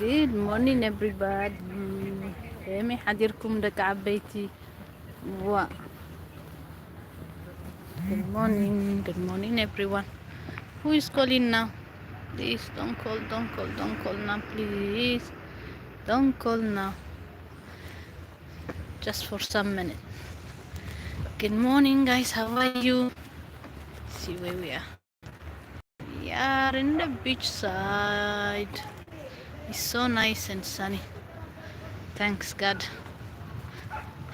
Good morning everybody. فهمي حديركم دك عبيتي و good morning everyone. Who is calling now? Please don't call now, please. Don't call now. Just for some minutes. Good morning guys, how are you? See where we are. We are in the beach side. It's so nice and sunny. Thanks God.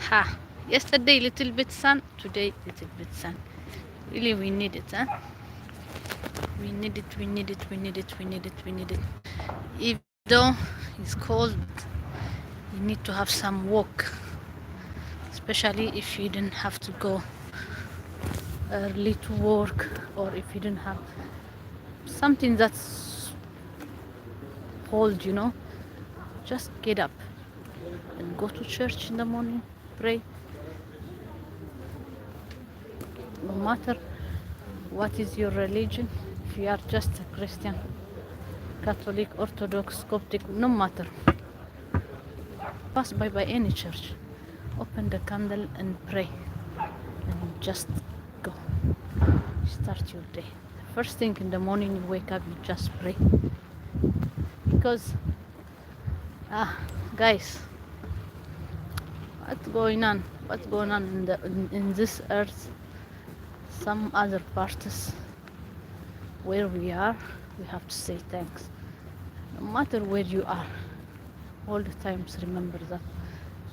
Ha! Yesterday little bit sun, today little bit sun. Really we need it, huh? We need it. Even though it's cold, you need to have some walk. Especially if you didn't have to go early to work, or if you didn't have something that's cold, just get up and go to church in the morning, pray. No matter what is your religion, if you are just a Christian, Catholic, Orthodox, Coptic, no matter, pass by any church, open the candle and pray, and just go start your day. First thing in the morning you wake up, you just pray, because guys, what's going on in this earth, some other parts where we are, we have to say thanks. No matter where you are, all the times remember that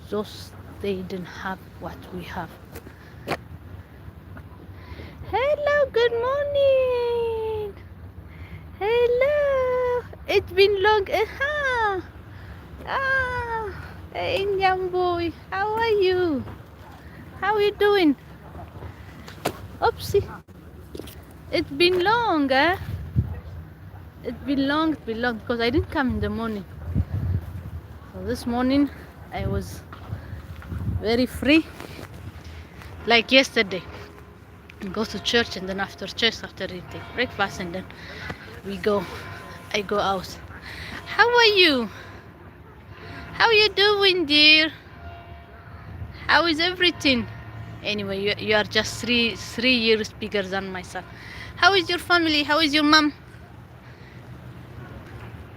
those they didn't have what we have. Hello, good morning. Hello, it's been long. Hey young boy, how are you? How are you doing? Oopsie, it's been long, eh? It's been long because I didn't come in the morning. So this morning I was very free, like yesterday. Go to church, and then after church, after we take breakfast, and then I go out. How are you? How are you doing, dear? How is everything? Anyway, you are just three years bigger than my son. How is your family? How is your mom?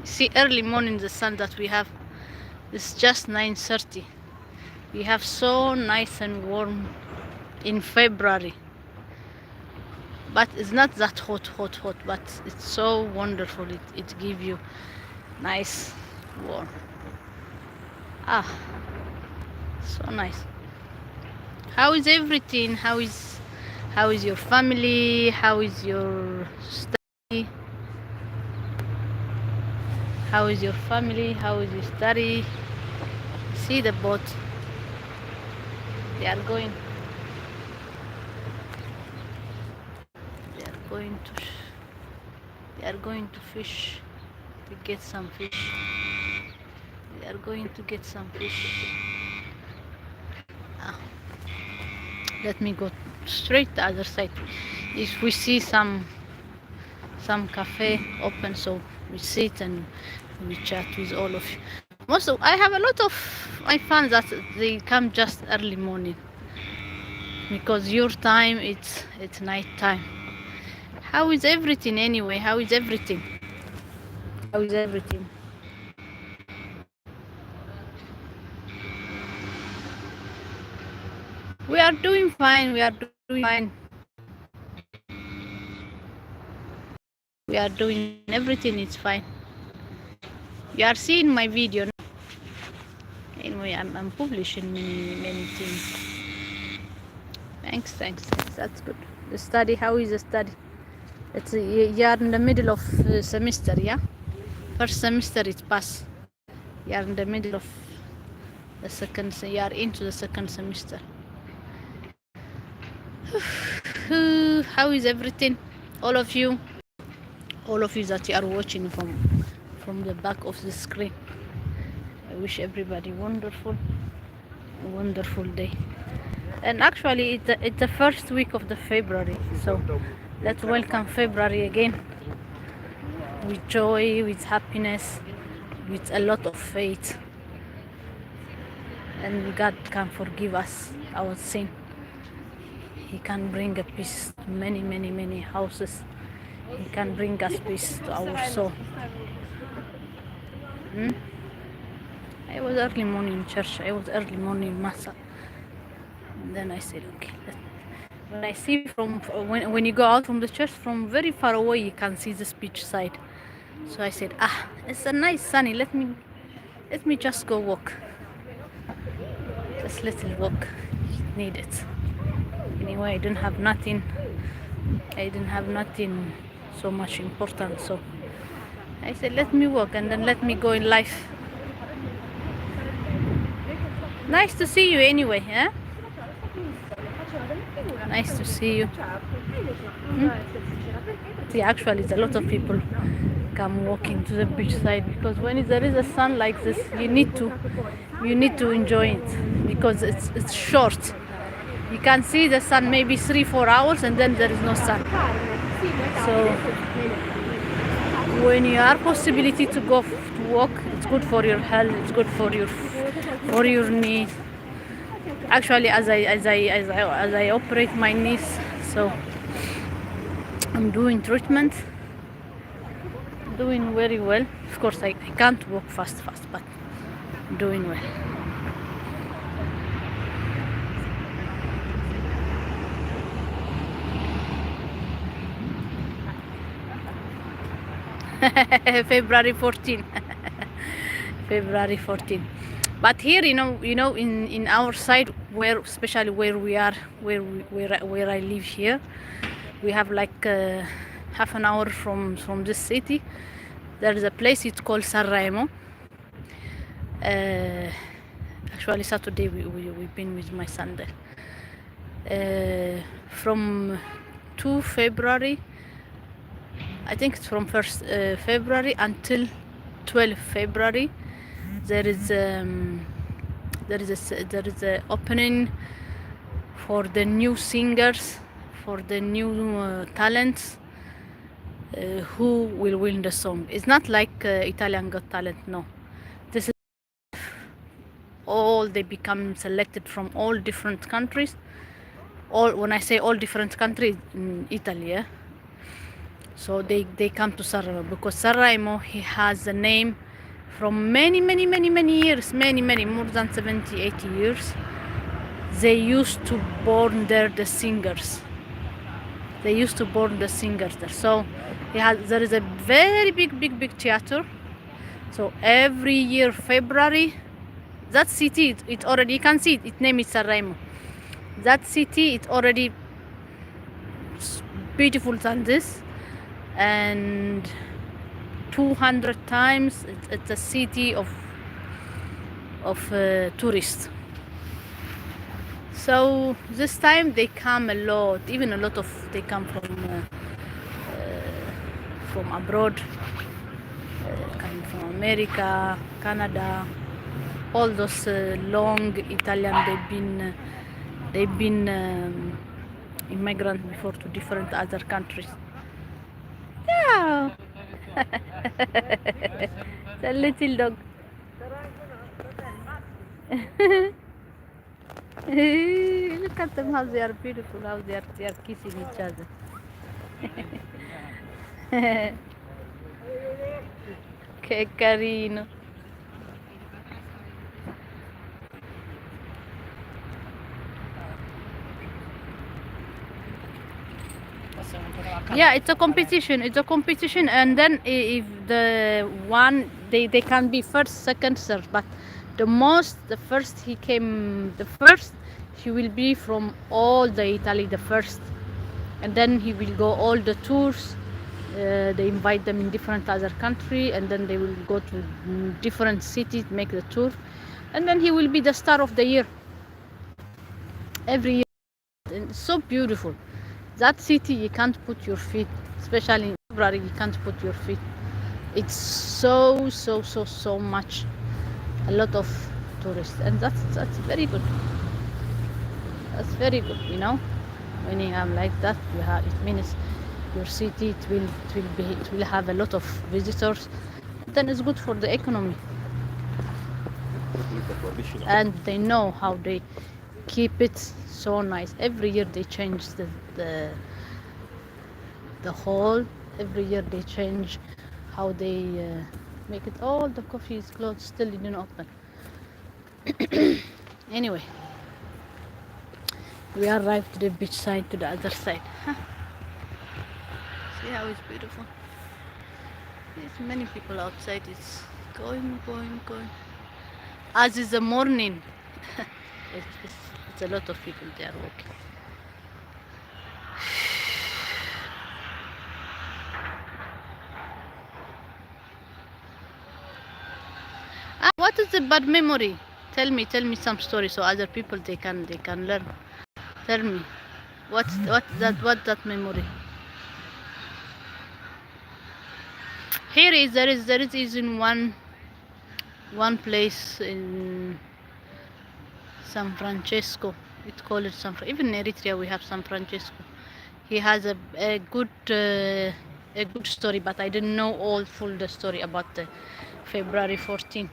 See, early morning the sun that we have, it's just 9:30. We have so nice and warm in February, but it's not that hot, but it's so wonderful. It gives you nice warm. So nice. How is everything? How is your family? How is your study? How is your family? How is your study? See the boat. They are going to fish, to get some fish. They are going to get some fish. Let me go straight the other side. If we see some cafe open, so we sit and we chat with all of you. I have a lot of my fans that they come just early morning, because your time it's night time. How is everything anyway? How is everything? We are doing fine. We are doing everything. It's fine. You are seeing my video. Anyway, I'm publishing many things. Thanks. That's good. The study. How is the study? You are in the middle of semester, yeah? First semester it's passed. You are in the middle of the second. You are into the second semester. How is everything? All of you that you are watching from the back of the screen. I wish everybody wonderful day. And actually it's the first week of the February, so let's welcome February again with joy, with happiness, with a lot of faith, and God can forgive us our sin. He can bring a peace to many, many, many houses. He can bring us peace to our soul. I was early morning in church. I was early morning in Massa. And then I said, okay. When I see from when you go out from the church from very far away, you can see this beach side. So I said, it's a nice sunny. Let me just go walk. Just little walk. Need it. Anyway, I didn't have nothing. So much important. So I said, let me walk and then let me go in life. Nice to see you anyway, huh? Nice to see you. See, actually, a lot of people come walking to the beach side because when there is a sun like this, you need to enjoy it because it's short. You can see the sun maybe 3-4 hours and then there is no sun. So when you have possibility to go to walk, it's good for your health. It's good for your knees. Actually, as I operate my knees, so I'm doing treatment, doing very well. Of course, I can't walk fast, but I'm doing well. February 14. February 14. But here, in our side, especially where we are, where I live here, we have like half an hour from this city. There is a place, it's called San Remo. Actually, Saturday we've been with my son there. From 2 February, I think it's from 1st February until 12 February. There is a opening for the new singers, for the new talents who will win the song. It's not like Italian Got Talent, no. This is all, they become selected from all different countries. When I say all different countries, in Italy, yeah? So they come to Sanremo because Sanremo, he has a name from many years, many, more than 70-80 years. They used to born there the singers. They used to born the singers there. So there is a very big theater. So every year February, that city, it already, you can see it, its name is Sanremo. That city, it's already beautiful than this, and 200 times it's a city of tourists. So this time they come a lot, even a lot of they come from abroad, coming from America, Canada, all those long Italian. They've been immigrants before to different other countries. Yeah. It's a little dog. Look at them, how they are beautiful, how they are kissing each other. Che carino. Yeah, it's a competition. And then if the one, they can be first, second, third, but the first he will be from all the Italy, the first, and then he will go all the tours. They invite them in different other country, and then they will go to different cities, make the tour, and then he will be the star of the year every year. And it's so beautiful. That city, you can't put your feet, especially in February, you can't put your feet. It's so much, a lot of tourists, and that's very good. That's very good, when you have like that, it means your city, it will have a lot of visitors, then it's good for the economy. And they know how they keep it so nice. Every year they change the hall. Every year they change how they make it. All the coffee is closed, still it didn't open. Anyway, we arrived to the beach side, to the other side. See how it's beautiful. There's many people outside. It's going. As is the morning. it's a lot of people there walking. What is the bad memory? Tell me some story so other people they can learn. Tell me, what that memory? Here there is in one place in San Francesco. It's called even in Eritrea we have San Francesco. He has a good story, but I didn't know all full the story about the February 14.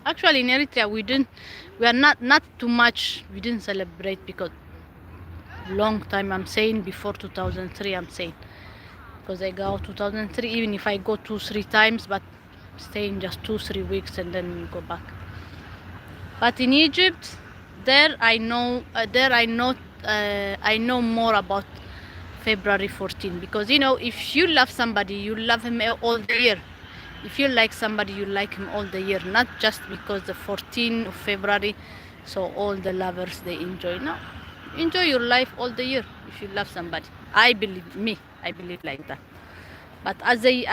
Actually in Eritrea we are not too much, we didn't celebrate because long time, I'm saying before 2003, I'm saying, because I go 2003, even if I go 2-3 times, but staying just 2-3 weeks and then go back. But in Egypt, there I know more about February 14, because if you love somebody, you love him all the year. If you like somebody, you like him all the year, not just because the 14th of February, so all the lovers they enjoy. No, enjoy your life all the year if you love somebody. I believe like that. But at the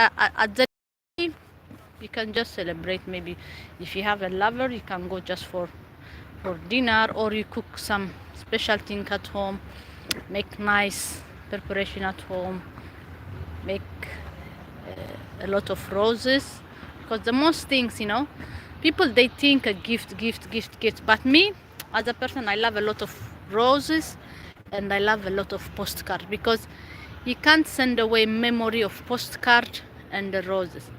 time, you can just celebrate. Maybe if you have a lover, you can go just for dinner, or you cook some special thing at home, make nice preparation at home, make a lot of roses, because the most things, people they think a gift, but me as a person, I love a lot of roses and I love a lot of postcard, because you can't send away memory of postcard and the roses.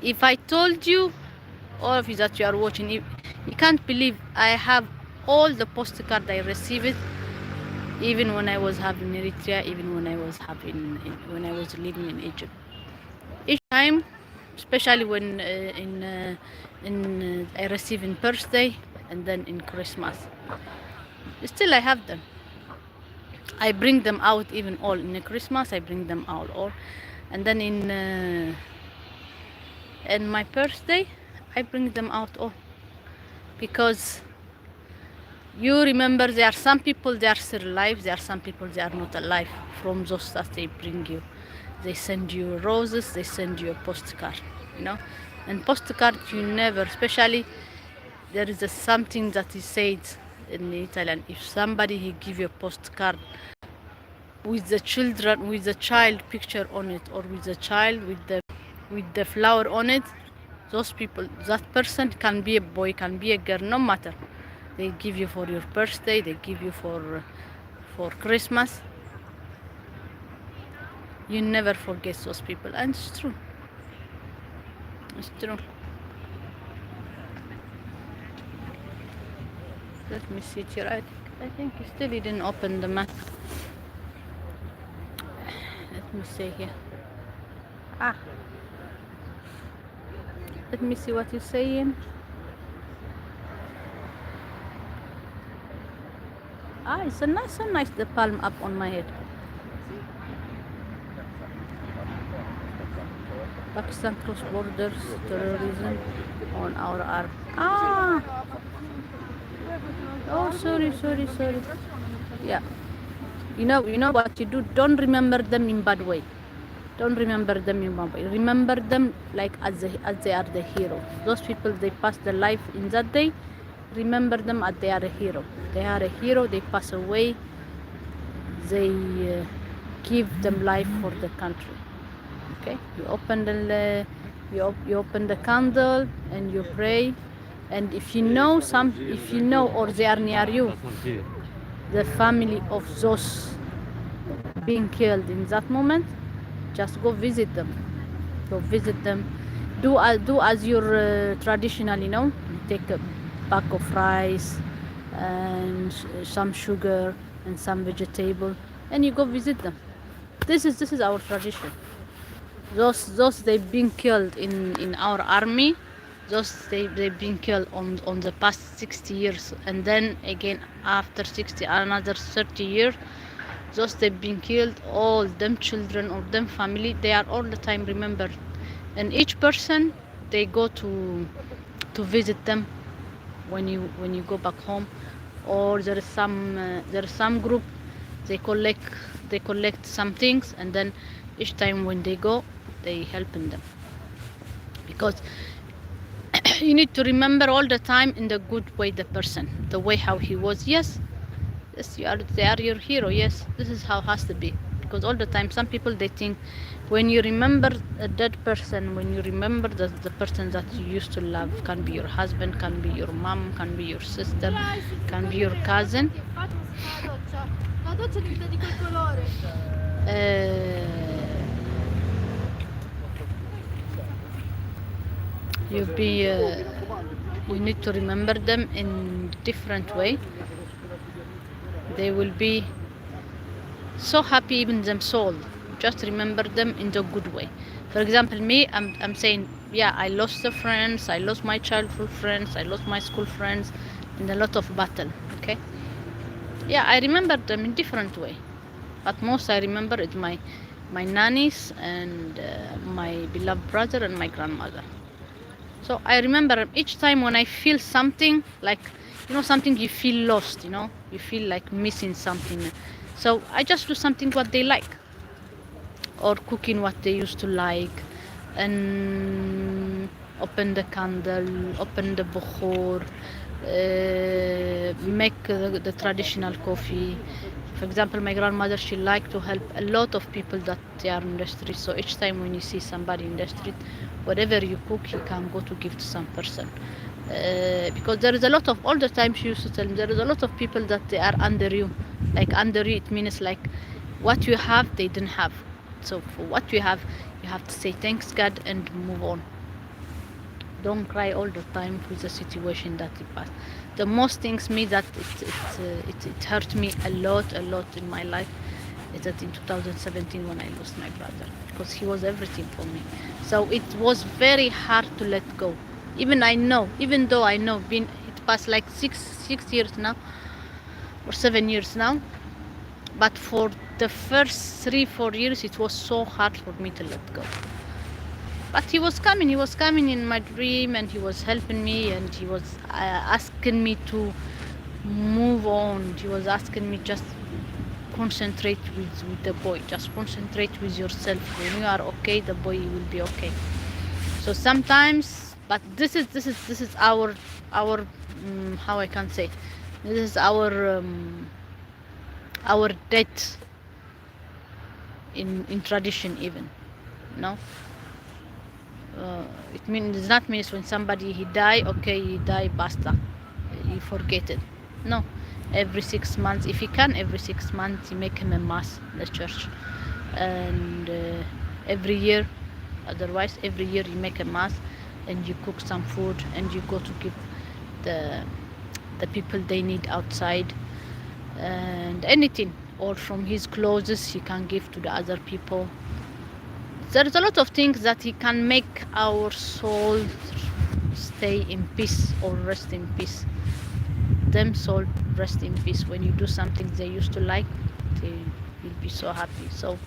If I told you, all of you that you are watching, you can't believe I have all the postcard I received, even when I was having Eritrea, even when I was living in Egypt. Each time, especially when I receive in birthday and then in Christmas, still I have them. I bring them out even all in Christmas. I bring them out all, and then in my birthday, I bring them out all, because you remember there are some people they are still alive. There are some people they are not alive. From those that they bring you. They send you roses, they send you a postcard, And postcard you never, especially there is something that is said in Italian. If somebody he give you a postcard with the child picture on it, or with the child with the flower on it, those people, that person can be a boy, can be a girl, no matter. They give you for your birthday, they give you for Christmas. You never forget those people, and it's true. It's true. Let me see it here. I think he still didn't open the map. Let me see here. Let me see what you're saying. It's so nice the palm up on my head. Pakistan cross borders terrorism on our arm. Oh, sorry. Yeah. You know what you do? Don't remember them in bad way. Don't remember them in bad way. Remember them like as they are the hero. Those people they pass their life in that day. Remember them as they are a hero. They are a hero. They pass away. They give them life for the country. Okay, you open the candle and you pray, and if you know or they are near you, the family of those being killed in that moment, Just go visit them. Go visit them. Do as your traditional, you know. Take a bag of rice and some sugar and some vegetable, and you go visit them. This is our tradition. Those they've been killed in our army. Those they've been killed on the past 60 years, and then again after 60 another 30 years. Those they've been killed, all them children or them family, they are all the time remembered, and each person they go to visit them when you go back home. Or there is some group, they collect some things, and then each time when they go they helping them, because you need to remember all the time in the good way the person, the way how he was. Yes, yes, they are your hero. Yes, this is how it has to be. Because all the time some people they think when you remember a dead person, when you remember the person that you used to love, can be your husband, can be your mom, can be your sister, can be your cousin, you be you need to remember them in different way. They will be so happy, even them soul. Just remember them in the good way. For example, me, I'm saying, yeah, I lost the friends, I lost my childhood friends, I lost my school friends in a lot of battle. Okay, yeah, I remember them in different way, but most I remember is my nannies and my beloved brother and my grandmother. So I remember each time when I feel something, like, you know, something you feel lost, you know, you feel like missing something. So I just do something what they like, or cooking what they used to like, and open the candle, open the bukhur, make the traditional coffee. For example, my grandmother, she liked to help a lot of people that they are in the street. So each time when you see somebody in the street, whatever you cook, you can go to give to some person. Because there is a lot of, all the time she used to tell me, there is a lot of people that they are under you. Like under you, it means like what you have, they didn't have. So for what you have to say thanks God and move on. Don't cry all the time with the situation that you pass. The most things me that it hurt me a lot in my life is that in 2017 when I lost my brother, because he was everything for me. So it was very hard to let go. Even though I know, been it passed like six years now or 7 years now, but for the first 3-4 years it was so hard for me to let go. But he was coming in my dream, and he was helping me, and he was asking me to move on. He was asking me just concentrate with the boy, just concentrate with yourself. When you are okay, the boy will be okay. So sometimes, but this is our how I can say, this is our death in tradition even, you know. It does not mean when somebody he die, okay, he die, basta, you forget it. No, every 6 months, if he can, every 6 months you make him a mass in the church, and every year, otherwise every year you make a mass, and you cook some food, and you go to give the people they need outside, and anything, or from his clothes he can give to the other people. There's a lot of things that he can make our soul stay in peace or rest in peace. Them soul rest in peace. When you do something they used to like, they will be so happy. So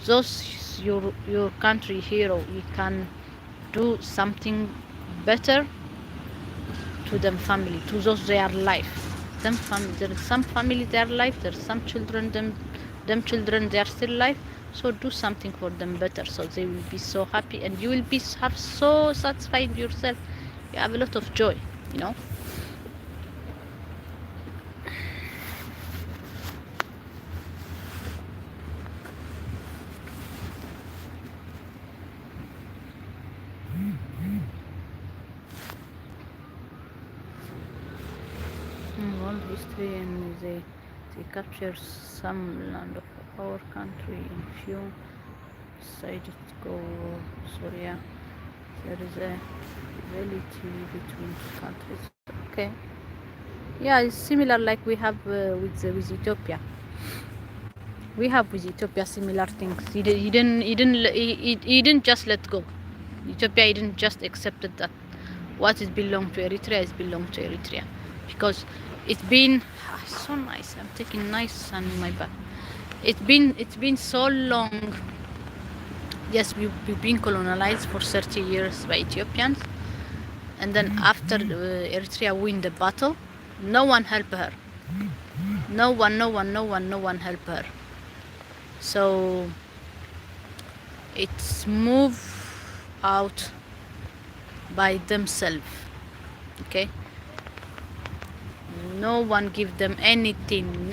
those your country hero, you can do something better to them family, to those their life. Them family, there is some family their life, there's some children them children they are still alive. So do something for them better, so they will be so happy, and you will be have so satisfied yourself. You have a lot of joy, you know. World history, and they capture some land of our country in few decided to go Syria. There is a relative between two countries. Okay. Yeah, it's similar like we have with Ethiopia. We have with Ethiopia similar things. He didn't just let go. Ethiopia didn't just accept that what is belong to Eritrea is belong to Eritrea, because it's been so nice. I'm taking nice sun in my back. It's been so long. Yes, we've been colonized for 30 years by Ethiopians, and then after Eritrea win the battle, no one helped her. No one helped her. So it's moved out by themselves. Okay, no one give them anything,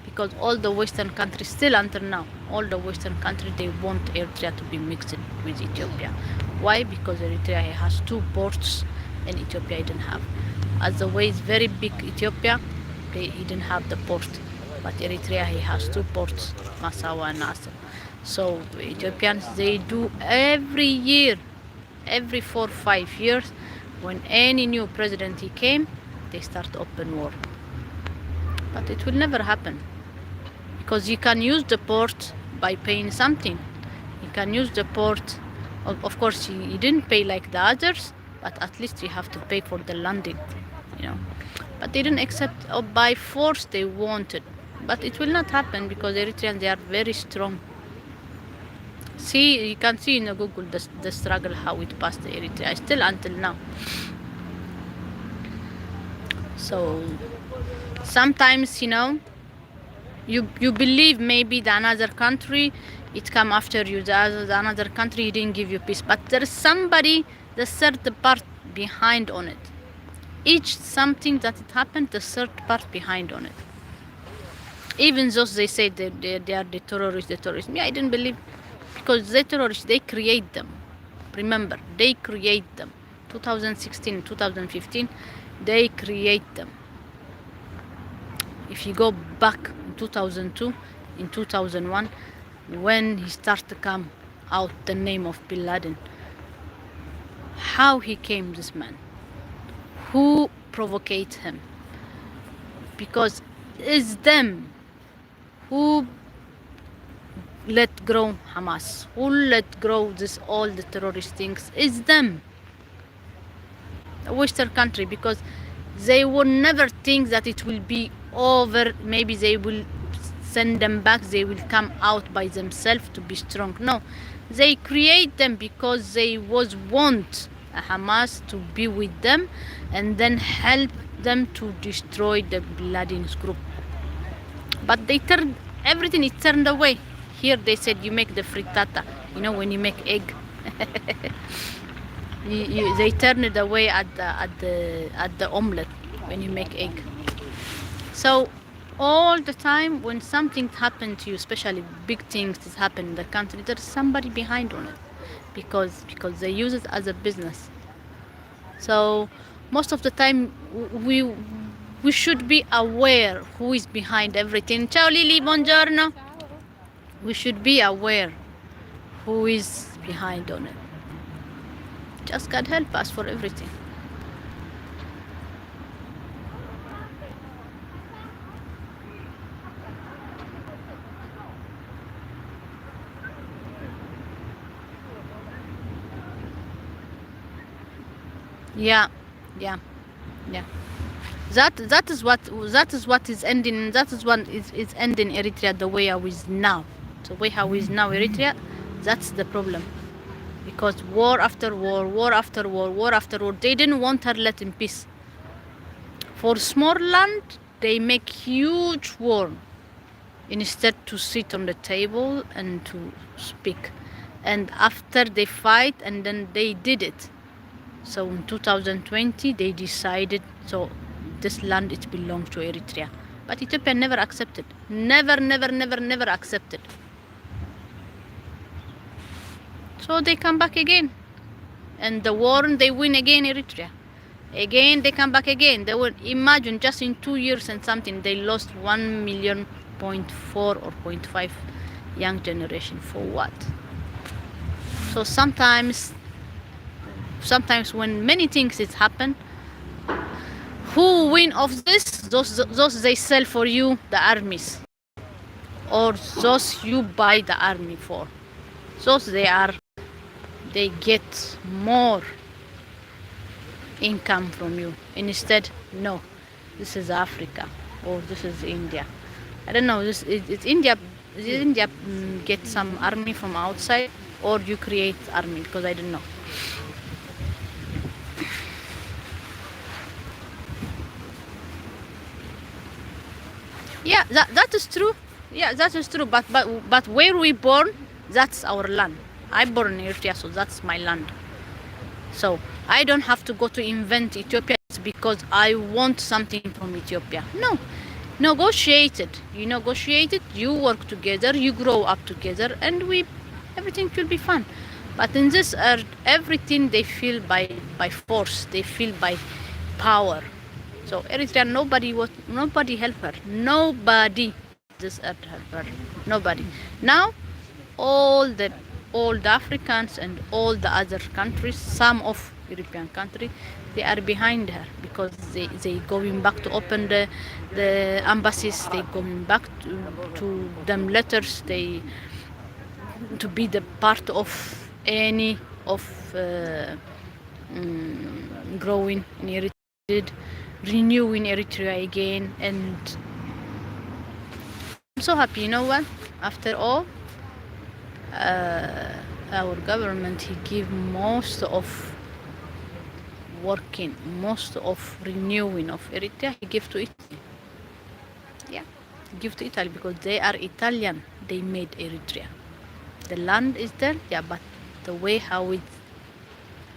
because all the Western countries still until now, all the Western countries, they want Eritrea to be mixed with Ethiopia. Why? Because Eritrea has two ports and Ethiopia didn't have. As the way is very big Ethiopia, he didn't have the port, but Eritrea he has two ports, Massawa and Nasser. So Ethiopians, they do every year, every 4 or 5 years, when any new president he came, they start open war. But it will never happen, because you can use the port by paying something. You can use the port, of course you didn't pay like the others, but at least you have to pay for the landing, you know. But they didn't accept, or by force they wanted. But it will not happen, because Eritreans, they are very strong. See, you can see in Google the struggle, how it passed Eritrea, still until now. So sometimes, you know, you believe maybe the another country it come after you, the another country didn't give you peace, but there is somebody, the third part behind on it. Each something that it happened, the third part behind on it. Even though they say that they are the terrorists. Me, I didn't believe, because the terrorists, they create them. Remember, they create them. 2016, 2015, they create them. If you go back in 2002, in 2001, when he started to come out the name of Bin Laden, how he came, this man, who provoked him? Because it's them who let grow Hamas, who let grow this all the terrorist things. It's them, the Western country, because they will never think that it will be over. Maybe they will send them back, they will come out by themselves to be strong. No, they create them because they want Hamas to be with them and then help them to destroy the Bin Laden's group. But they turned everything, is turned away. Here they said you make the frittata, you know, when you make egg. They turn it away at the omelette when you make egg. So all the time when something happens to you, especially big things that happen in the country, there's somebody behind on it, because they use it as a business. So most of the time we should be aware who is behind everything. Ciao Lily, buongiorno. We should be aware who is behind on it. Just God help us for everything. Yeah. That is what is ending. That is what is ending Eritrea the way how is now. The way how is now Eritrea. That's the problem. Because war after war, war after war, war after war. They didn't want her let in peace. For small land, they make huge war instead to sit on the table and to speak. And after they fight, and then they did it. So in 2020, they decided, so this land, it belongs to Eritrea. But Ethiopia never accepted. Never accepted. So they come back again. And the war, they win again, Eritrea. Again, they come back again. They will imagine just in 2 years and something, they lost 1.4 million or 0.5 young generation. For what? So sometimes when many things it happen, who win of this? Those they sell for you, the armies, or those you buy the army for. Those they get more income from you. Instead, no, this is Africa or this is India. I don't know. It's India. Did India get some army from outside, or you create army? Because I don't know. Yeah, that is true. Yeah, that is true. But where we born, that's our land. I born in Eritrea, so that's my land. So I don't have to go to invent Ethiopia because I want something from Ethiopia. No, negotiate it. You negotiate it. You work together. You grow up together, and everything will be fun. But in this earth, everything they feel by force. They feel by power. So Eritrea, nobody help her. Nobody this earth help her. Nobody. Now, all the Africans and all the other countries, some of European countries, they are behind her because they going back to open the embassies. They going back to them letters. They to be the part of any of growing in Eritrea, renewing Eritrea again, and I'm so happy. You know what? After all, our government he give most of working, most of renewing of Eritrea he give to Italy. Yeah, give to Italy because they are Italian. They made Eritrea. The land is there, yeah, but the way how it,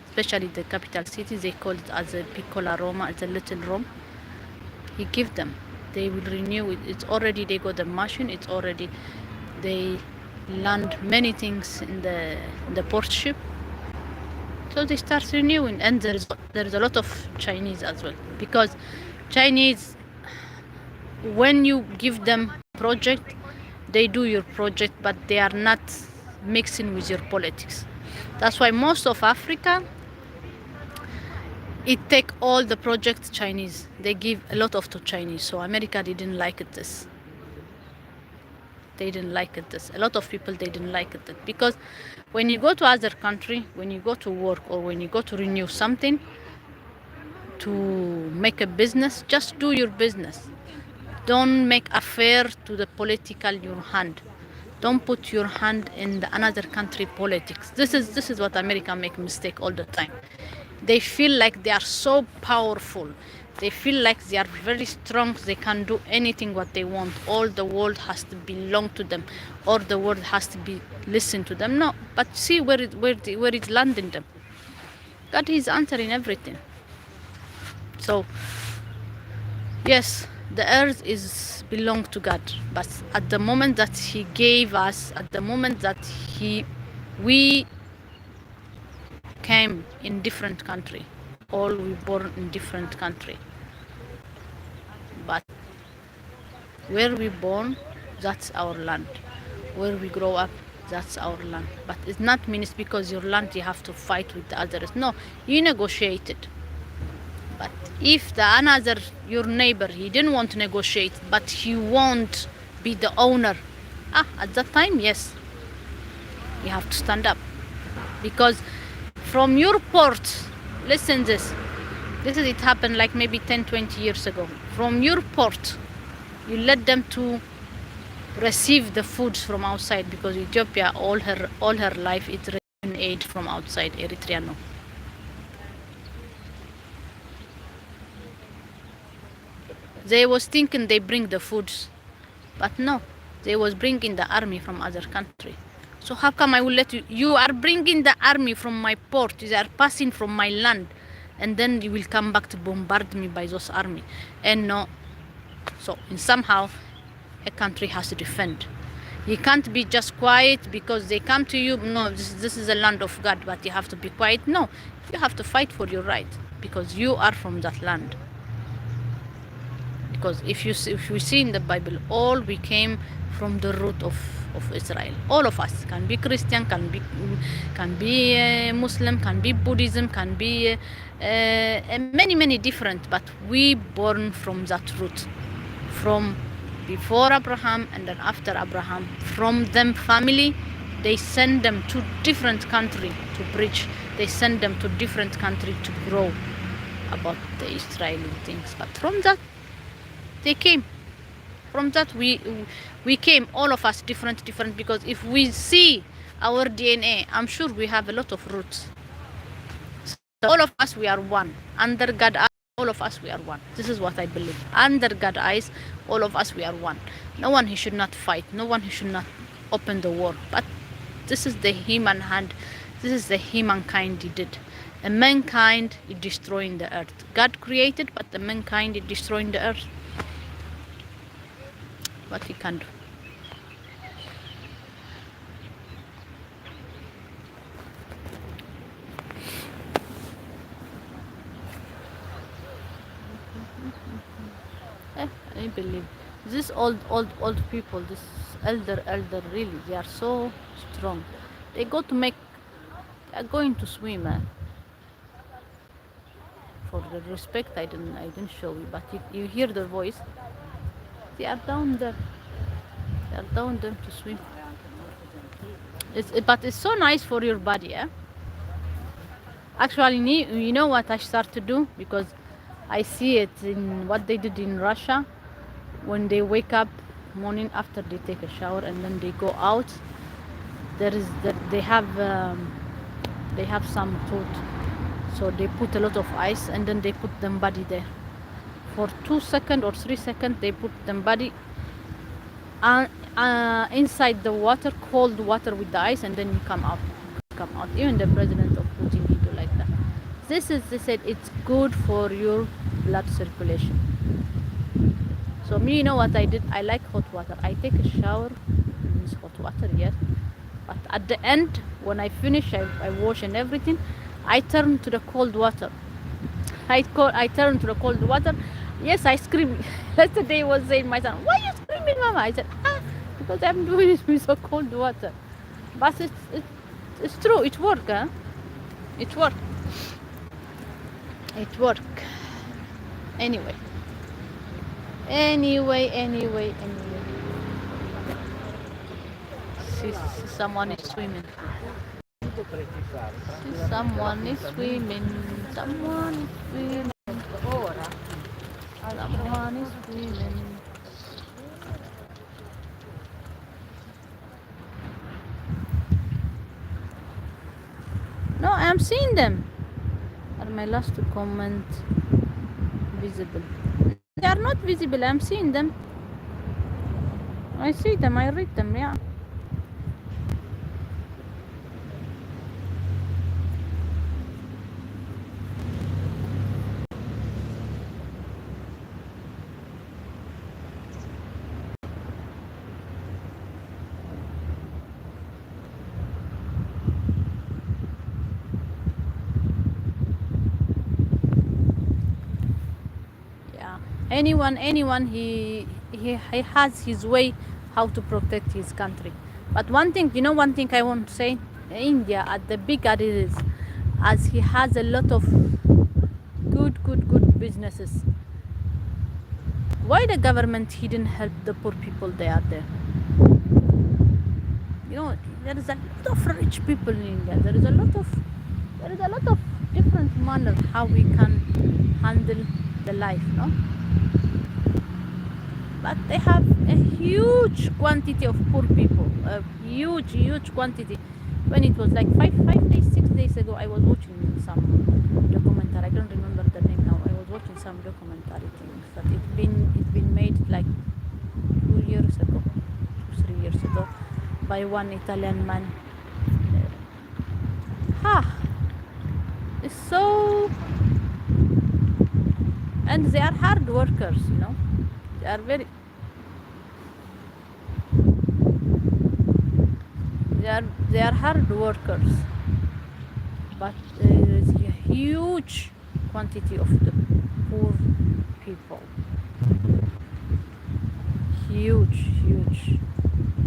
especially the capital city, they call it as a piccola Roma, as a little Rome. He give them. They will renew it. It's already they got the machine. It's already they land many things in the port ship. So they start renewing, and there's a lot of Chinese as well because Chinese, when you give them project, they do your project, but they are not mixing with your politics. That's why most of Africa, it take all the projects Chinese. They give a lot of to Chinese. So America didn't like it this. They didn't like it this. A lot of people they didn't like it because when you go to other country, when you go to work or when you go to renew something, to make a business, just do your business. Don't make affair to the political your hand. Don't put your hand in the another country politics. This is what America make mistake all the time. They feel like they are so powerful. They feel like they are very strong. They can do anything what they want. All the world has to belong to them, or the world has to be listen to them. No, but see where it's landing them. God is answering everything. So yes, the earth is belong to God, but at the moment that He gave us, at the moment that we came in different country, all we born in different country, but where we born, that's our land. Where we grow up, that's our land. But it's not means because your land you have to fight with the others. No, you negotiate it. But if the another your neighbor he didn't want to negotiate, but he won't be the owner, at that time, yes, you have to stand up. Because from your port, listen this is it happened like maybe 10-20 years ago. From your port, you let them to receive the foods from outside, because Ethiopia all her life it's receiving aid from outside. Eritrea no. They was thinking they bring the foods, but no, they was bringing the army from other country. So how come I will let you? You are bringing the army from my port. You are passing from my land, and then you will come back to bombard me by those army. And no, so in somehow a country has to defend. You can't be just quiet because they come to you. No, this is a land of God, but you have to be quiet. No, you have to fight for your right because you are from that land. Because if we see in the Bible, all we came from the root of of Israel. All of us can be Christian, can be Muslim, can be Buddhism, can be many different. But we born from that root, from before Abraham and then after Abraham. From them family, they send them to different country to preach. They send them to different country to grow about the Israeli things. But from that, they came. From that, we came, all of us different, because if we see our DNA, I'm sure we have a lot of roots. So all of us, we are one. Under God's eyes, all of us, we are one. This is what I believe. Under God's eyes, all of us, we are one. No one, he should not fight. No one, he should not open the war. But this is the human hand. This is the humankind he did. A mankind is destroying the earth. God created, but the mankind is destroying the earth. What he can do. I believe this old people, this elder, really, they are so strong. They go to make, they are going to swim. For the respect, I didn't show you, but you hear the voice. They are down there. They are down there to swim. But it's so nice for your body, eh? Actually, you know what I start to do, because I see it in what they did in Russia. When they wake up morning after they take a shower and then they go out, they have some food, so they put a lot of ice and then they put them body there for 2 seconds or 3 seconds. They put them body inside the water, cold water with the ice, and then you come out. Even the president of Putin, he do like that. They said it's good for your blood circulation. So me, you know what I did? I like hot water. I take a shower with hot water, yes. But at the end, when I finish, I wash and everything, I turn to the cold water. I turn to the cold water. Yes, I scream. Yesterday was saying my son, why are you screaming, Mama? I said, because I'm doing it with so cold water. But it's true. It works, huh? It works. It works. Anyway. See, someone is swimming. Someone is swimming. Someone is swimming. No, I am seeing them. Are my last comment visible? They are not visible. I'm seeing them. I see them. I read them. Yeah. Anyone, he has his way how to protect his country. But one thing I want to say, India at the big as it is, as he has a lot of good businesses. Why the government he didn't help the poor people they are there? There is a lot of rich people in India. There is a lot of different manner how we can handle the life, no? But they have a huge quantity of poor people, a huge quantity. When it was like 5 days, 6 days ago, I was watching some documentary. I don't remember the name now. I was watching some documentary things that it's been made like 2 years ago, 3 years ago, by one Italian man. It's so, and they are hard workers, They are they are hard workers, but there is a huge quantity of the poor people. Huge.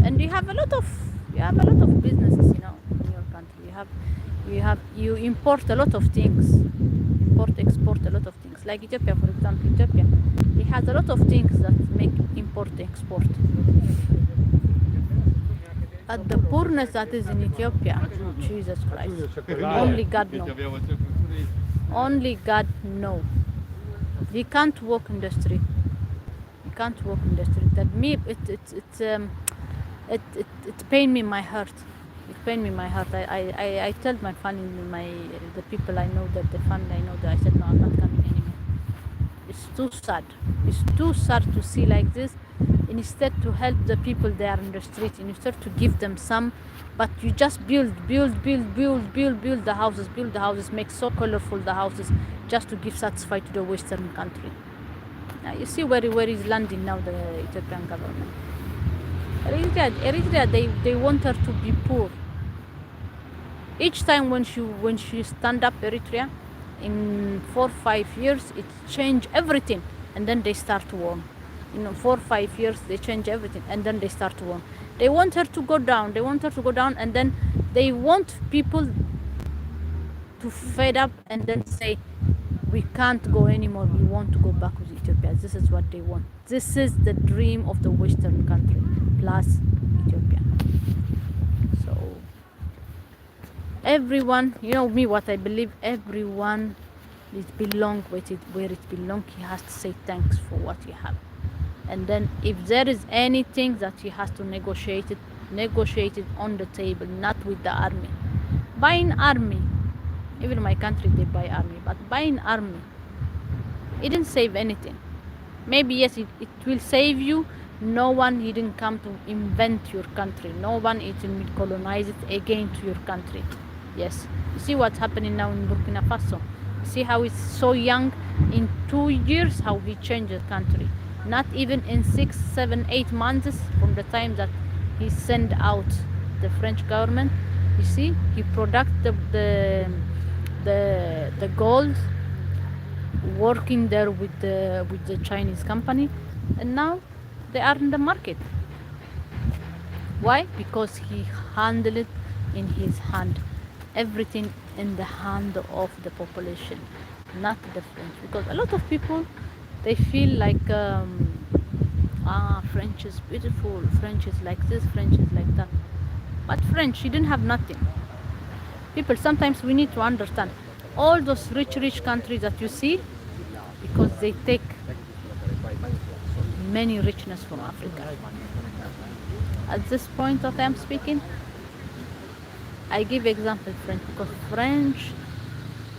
and you have a lot of businesses, in your country. You import a lot of things, import export a lot of things. Like Ethiopia, for example, Ethiopia, it has a lot of things that make import export. But the poorness that is in Ethiopia, Jesus Christ, only God knows. Only God knows. You can't walk in the street. You can't walk in the street. That me, it pain me my heart. It pain me my heart. I tell my family, the people I know, that the family I know, that I said no, I'm not coming anymore. It's too sad. It's too sad to see like this. Instead to help the people they are in the street, instead to give them some, but you just build the houses, make so colorful the houses, just to give satisfy to the Western country. Now you see where is landing now the Ethiopian government. Eritrea, they want her to be poor. Each time when she stand up Eritrea, in 4-5 years, it change everything, and then they start war. 4-5 years they change everything, and then they start war. They want her to go down. And then they want people to fed up and then say, we can't go anymore, we want to go back with Ethiopia. This is what they want. This is the dream of the Western country plus Ethiopia. So everyone, me, what I believe, everyone it belong where it belong. He has to say thanks for what he have. And then if there is anything that he has to negotiate it on the table, not with the army. Buying army, even my country they buy army, but buying army, it didn't save anything. Maybe yes, it will save you. No one didn't come to invent your country. No one didn't colonize it again to your country. Yes, you see what's happening now in Burkina Faso. See how it's so young. In 2 years, how he changed the country. Not even in 6, 7, 8 months from the time that he sent out the French government. You see, he product the gold, working there with the Chinese company, and now they are in the market. Why? Because he handled it in his hand, everything in the hand of the population, not the French. Because a lot of people, they feel like French is beautiful, French is like this, French is like that. But French, she didn't have nothing. People, sometimes we need to understand all those rich countries that you see, because they take many richness from Africa. At this point that I am speaking, I give example French, because French,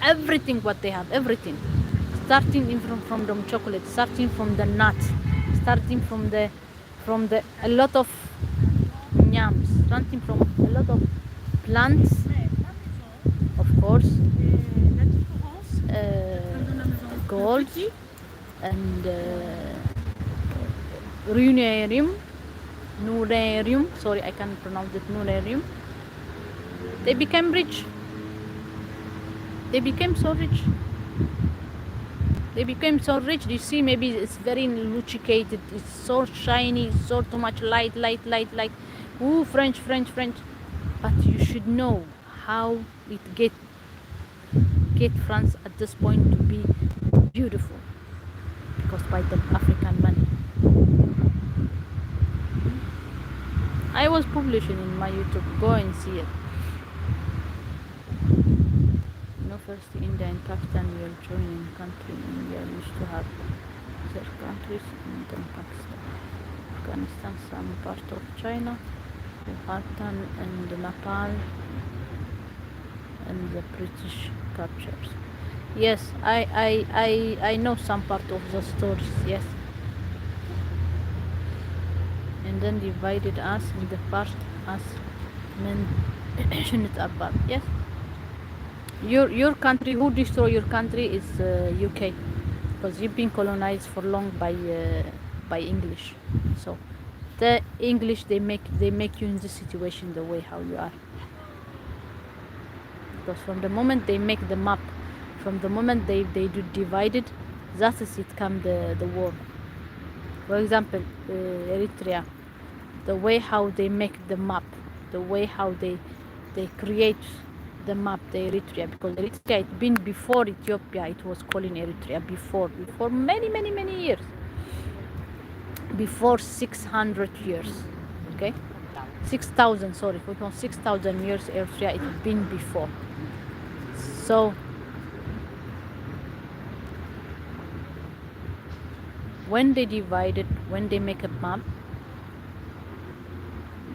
everything what they have, everything, starting from the chocolate, starting from the nuts, starting from the a lot of yams, starting from a lot of plants, of course, gold and nuranium, sorry I can't pronounce it, nuranium. They became rich. They became so rich. You see, maybe it's very lubricated, it's so shiny, so too much light. Ooh, French. But you should know how it get France at this point to be beautiful, because by the African money. I was publishing in my YouTube, go and see it. First India and Pakistan were joining country. India used to have their countries, and then Pakistan, Afghanistan, some part of China, Bhutan and Nepal, and the British captures. Yes, I know some part of the stories. Yes, and then divided us in the part as mentioned above. Yes. Your country, who destroy your country is UK, because you've been colonized for long by English. So the English, they make you in this situation the way how you are. Because from the moment they make the map, from the moment they do divided, that is it come the war. For example, Eritrea, the way how they make the map, the way how they create the map, the Eritrea, because Eritrea it been before Ethiopia, it was calling Eritrea before many years, before 600 years, okay, 6,000, sorry, for 6,000 years Eritrea it been before. So when they divided, when they make a map,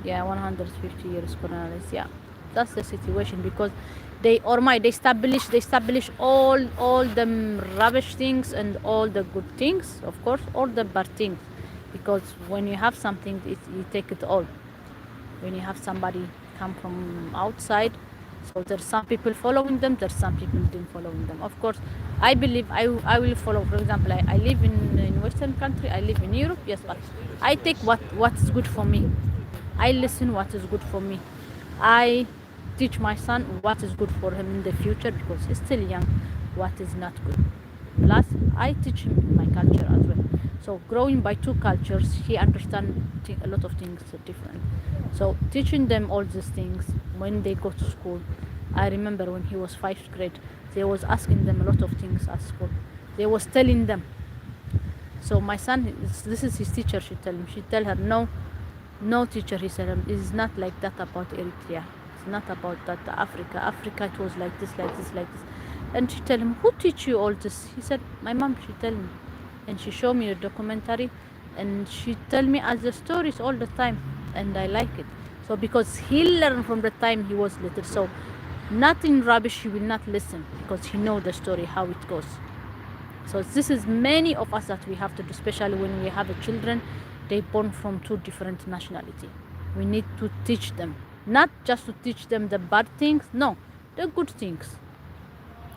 yeah, 150 years colonialists, yeah, that's the situation, because they establish all the rubbish things and all the good things, of course, all the bad things, because when you have something you take it all. When you have somebody come from outside, so there's some people following them, there's some people didn't following them. Of course, I believe I will follow. For example, I live in Western country, I live in Europe, yes, but I take what's good for me. I listen what is good for me. I teach my son what is good for him in the future, because he's still young, what is not good. Plus, I teach him my culture as well. So growing by two cultures, he understands a lot of things different. So teaching them all these things when they go to school. I remember when he was 5th grade, they was asking them a lot of things at school. They was telling them. So my son, this is his teacher, she tell her, no teacher, he said, it's not like that about Eritrea. It's not about that Africa it was like this. And she tell him, who teach you all this? He said, my mom, she tell me. And she showed me a documentary, and she tell me as the stories all the time, and I like it. So because he learned from the time he was little, so nothing rubbish he will not listen, because he know the story, how it goes. So this is many of us that we have to do, especially when we have a children, they born from two different nationality. We need to teach them, not just to teach them the bad things, no, the good things.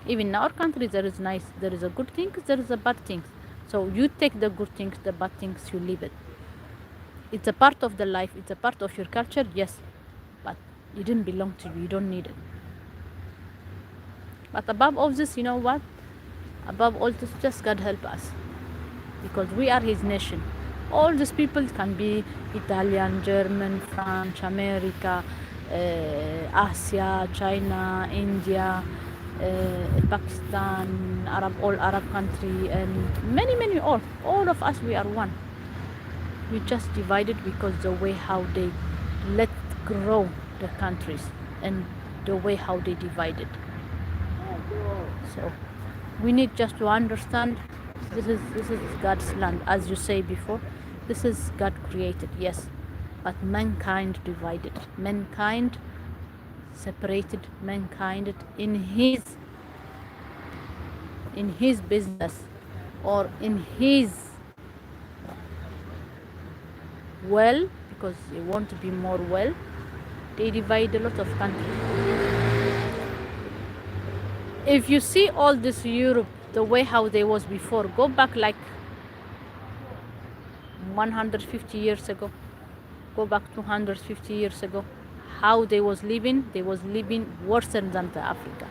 Even in our country, there is a good thing, there is a bad thing. So you take the good things, the bad things, you leave it. It's a part of the life, it's a part of your culture, yes, but it didn't belong to you, you don't need it. But above all this, you know what? Above all this, just God help us, because we are His nation. All these people can be Italian, German, French, America, Asia, China, India, Pakistan, all Arab country, and many, all of us, we are one. We just divided because the way how they let grow the countries and the way how they divided. So we need just to understand this is God's land, as you say before. This is God created, yes, but mankind divided, mankind separated, mankind in his business or in his well, because they want to be more well, they divide a lot of countries. If you see all this Europe, the way how they was before, go back like 150 years ago, go back 250 years ago, how they was living worse than the Africa.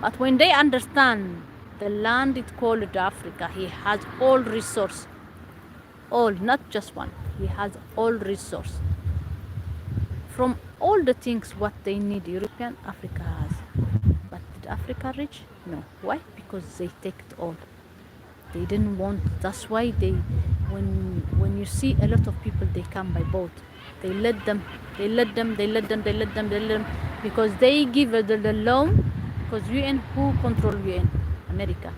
But when they understand the land is called Africa, he has all resource, all, not just one, he has all resource. From all the things what they need, European, Africa has. But did Africa rich? No. Why? Because they take it all. They didn't want, that's why they, when you see a lot of people, they come by boat. They let them, because they give the loan, because UN, who control UN? America.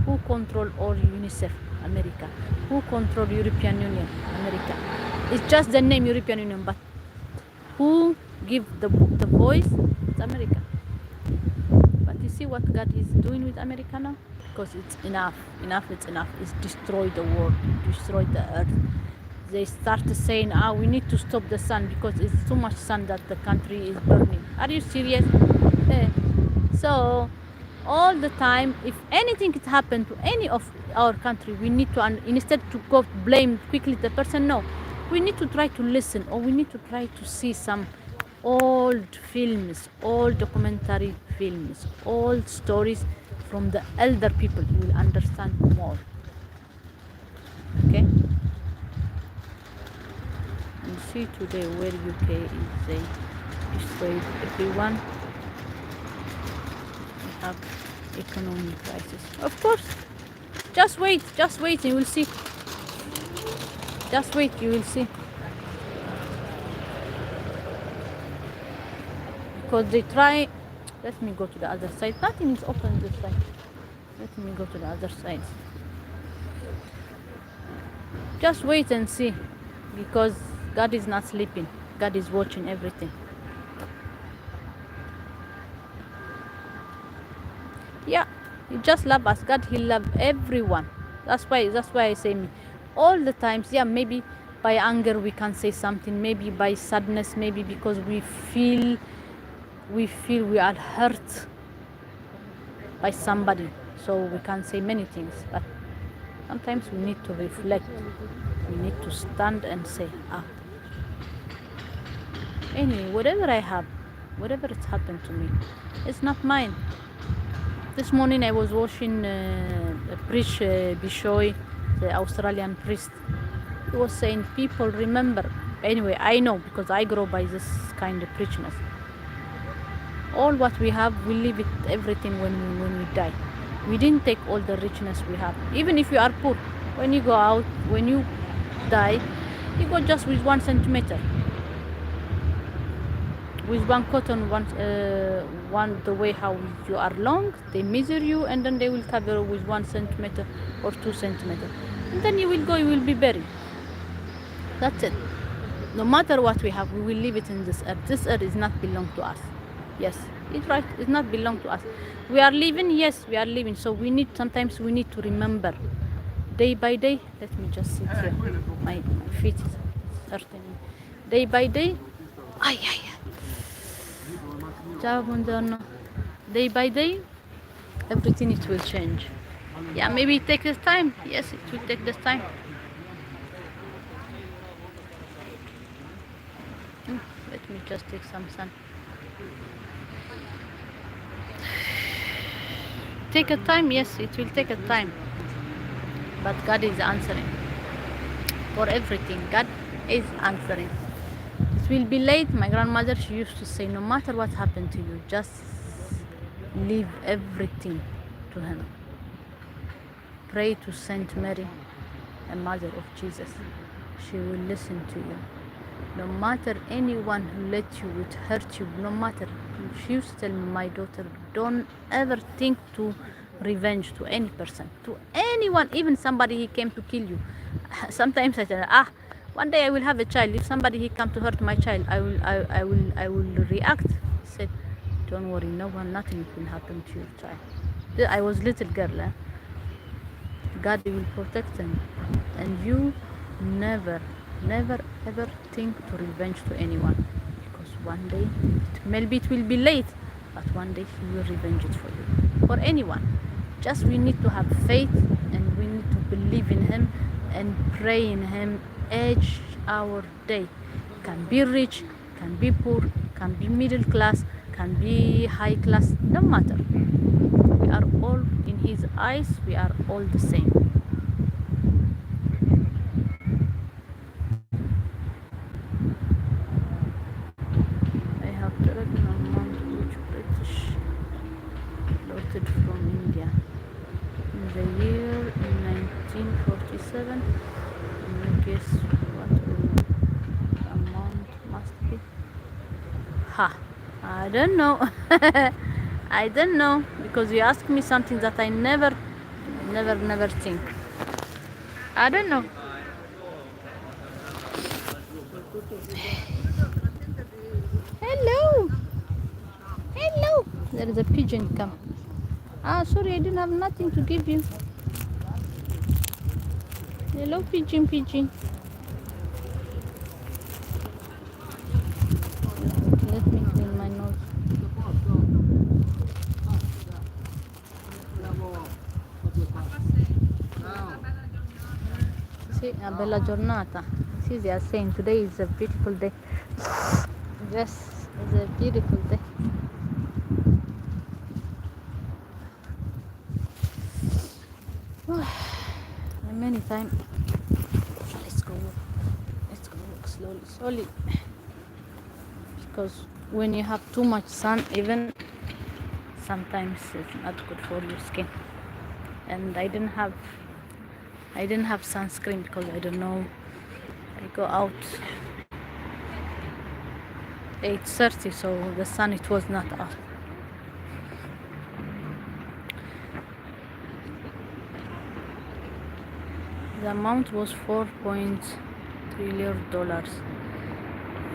Who control all UNICEF? America. Who control European Union? America. It's just the name European Union, but who give the voice? It's America. But you see what God is doing with America now? Because it's enough. It's destroy the world, destroy the earth. They start saying, we need to stop the sun because it's too much sun that the country is burning. Are you serious? So all the time, if anything could happen to any of our country, we need to, instead to go blame quickly the person, no, we need to try to listen, or we need to try to see some old films, old documentary films, old stories from the elder people. You will understand more. Okay? And see today where UK is destroyed everyone. We have economic crisis. Of course, just wait, you will see. Just wait, you will see. Because they try. Let me go to the other side. Nothing is open this side. Let me go to the other side. Just wait and see, because God is not sleeping. God is watching everything. Yeah, He just love us. God, He love everyone. That's why I say me all the times. Yeah, maybe by anger we can say something. Maybe by sadness. Maybe because we feel we are hurt by somebody, so we can say many things. But sometimes we need to reflect. We need to stand and say, anyway, whatever I have, whatever it's happened to me, it's not mine. This morning I was watching Prish Bishoy, the Australian priest. He was saying, people remember. Anyway, I know, because I grow by this kind of richness. All what we have, we leave it everything when we die. We didn't take all the richness we have. Even if you are poor, when you go out, when you die, you go just with 1 centimeter. With one cotton, one the way how you are long, they measure you, and then they will cover with 1 centimeter or 2 centimeter, and then you will go, you will be buried. That's it. No matter what we have, we will leave it in this earth. This earth is not belong to us. Yes, it's right. It's not belong to us. We are living. Yes, we are living. So sometimes we need to remember, day by day. Let me just sit here. My feet is hurting me. Day by day. Ciao, buongiorno. Day by day, everything it will change. Yeah, maybe it takes time. Yes, it will take this time. Let me just take some sun. Take a time. Yes, it will take a time. But God is answering for everything. God is answering. It will be late. My grandmother, she used to say, no matter what happened to you, just leave everything to Him. Pray to Saint Mary, a mother of Jesus. She will listen to you. No matter anyone who let you, would hurt you, no matter. She used to tell me, my daughter, don't ever think to revenge to any person, to anyone, even somebody he came to kill you. Sometimes I tell her, one day I will have a child. If somebody he come to hurt my child, I will react. He said, don't worry, nothing will happen to your child. I was little girl. God will protect them, and you never ever think to revenge to anyone, because one day, maybe it will be late, but one day He will revenge it for you, for anyone. Just we need to have faith, and we need to believe in Him and pray in Him each our day. Can be rich, can be poor, can be middle class, can be high class, no matter. We are all in His eyes, we are all the same. I have taken a month which British floated from India in the year 1947. Can you guess what the amount must be? I don't know. I don't know, because you ask me something that I never think. I don't know. Hello. Hello. There is a pigeon come. Sorry, I didn't have nothing to give you. Hello, pigeon. Let me clean my nose. Sì, una bella giornata. Sì, they are saying today is a beautiful day. Yes, it's a beautiful day. Many times. Let's go walk slowly. Solely because when you have too much sun, even sometimes it's not good for your skin. And I didn't have sunscreen because I don't know, I go out 8:30, so the sun, it was not out. The amount was $4.3 trillion.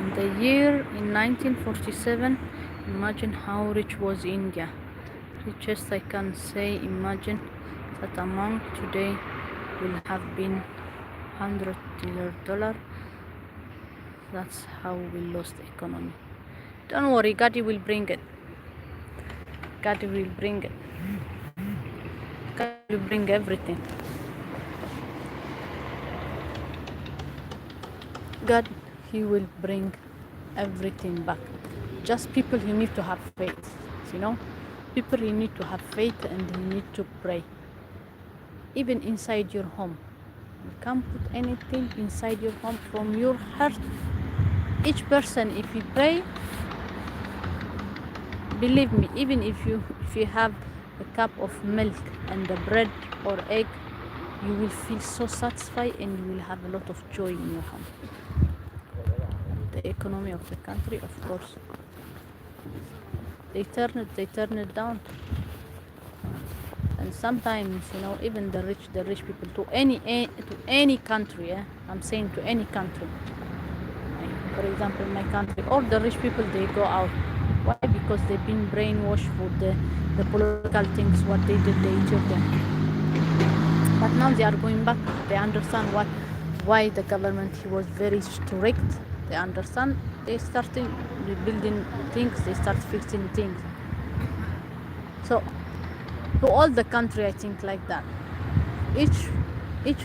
In the year in 1947, imagine how rich was India. Richest I can say. Imagine that amount today will have been $100 trillion. That's how we lost the economy. Don't worry, God will bring it. God will bring it. God will bring everything. God, He will bring everything back. Just people, you need to have faith, you know. People, you need to have faith and you need to pray. Even inside your home, you can't put anything inside your home from your heart. Each person, if you pray, believe me, even if you have a cup of milk and a bread or egg, you will feel so satisfied and you will have a lot of joy in your home. The economy of the country, of course, they turn it down. And sometimes, you know, even the rich people, to any country, I'm saying to any country, like, for example, my country, all the rich people, they go out. Why? Because they've been brainwashed for the political things, what they did, they took them. But now they are going back. They understand why the government was very strict. They understand. They started rebuilding things. They start fixing things. So to all the country, I think like that. Each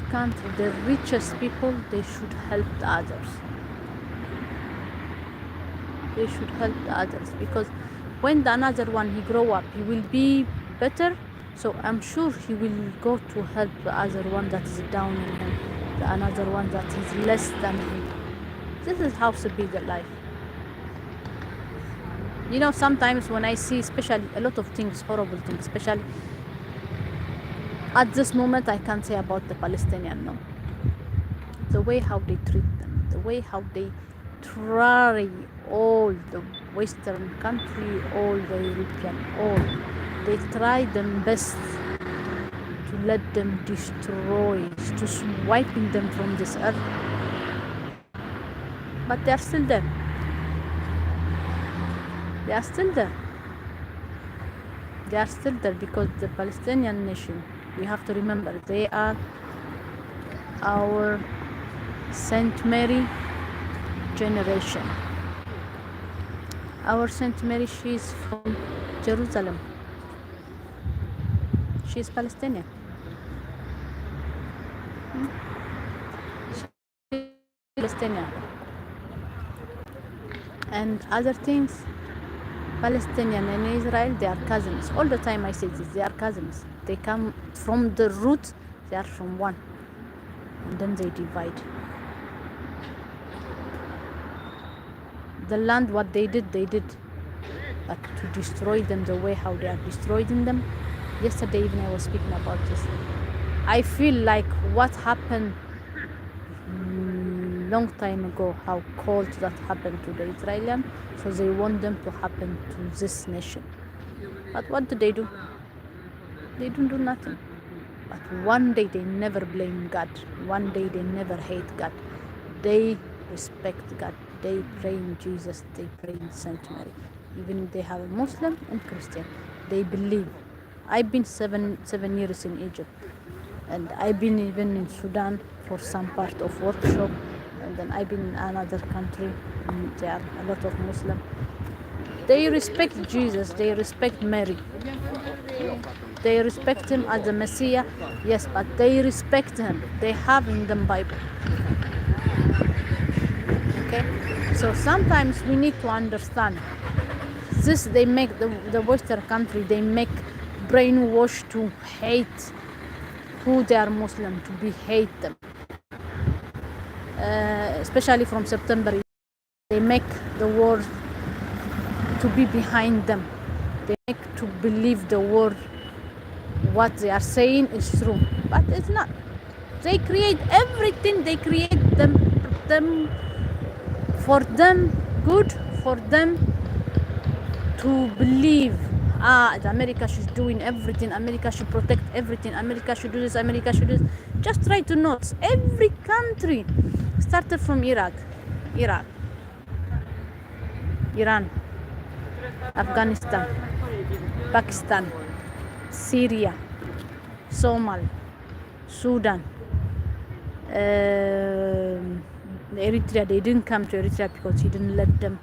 country, the richest people, they should help the others. They should help the others, because when the another one he grow up, he will be better. So I'm sure he will go to help the other one that is down in him, the another one that is less than him. This is how to be the life. You know, sometimes when I see, especially a lot of things, horrible things, especially at this moment, I can't say about the Palestinian, no. The way how they treat them, the way how they try all the Western country, all the European, all they try their best to let them destroy, to wiping them from this earth. But they are still there. They are still there. They are still there because the Palestinian nation, we have to remember, they are our Saint Mary generation. Our Saint Mary, she is from Jerusalem. She is Palestinian. She is Palestinian. And other things, Palestinian and Israel, they are cousins. All the time I say this, they are cousins. They come from the root, they are from one. And then they divide. The land, what they did, but to destroy them the way how they are destroying them. Yesterday even I was speaking about this. I feel like what happened long time ago, how cold that happened to the Israelian, so they want them to happen to this nation. But what do? They don't do nothing. But one day they never blame God. One day they never hate God. They respect God. They pray in Jesus. They pray in Saint Mary. Even if they have a Muslim and Christian, they believe. I've been seven years in Egypt, and I've been even in Sudan for some part of workshop, and then I've been in another country, and there are a lot of Muslims. They respect Jesus. They respect Mary. They respect him as the Messiah, yes, but they respect him. They have in the Bible. Okay, so sometimes we need to understand this. They make the Western country, they make brainwash to hate who they are Muslim, to be hate them, especially from September They make the world to be behind them. They make to believe the world what they are saying is true, but it's not. They create everything. They create them for them good, for them to believe, the America should doing everything, America should protect everything, America should do this, America should do this. Just try to note every country started from Iraq, Iran, Afghanistan, Pakistan, Syria, Somal, Sudan, Eritrea. They didn't come to Eritrea because he didn't let them.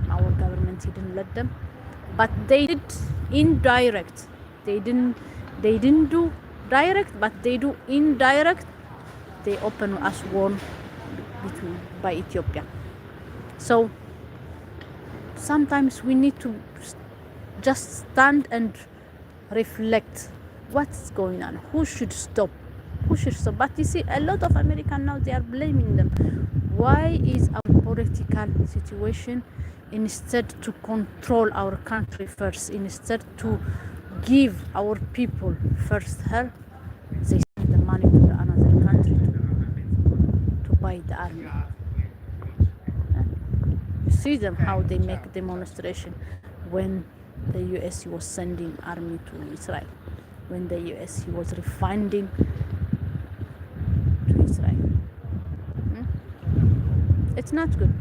Our government, he didn't let them, but they did indirect. They didn't do direct, but they do indirect. They open us war by Ethiopia. So sometimes we need to just stand and reflect what's going on, who should stop. But you see, a lot of Americans now, they are blaming them. Why is our political situation, instead to control our country first, instead to give our people first help, they send the money to another country to buy the army. You see them how they make demonstration when the US was sending army to Israel, when the US was refunding to Israel. It's not good.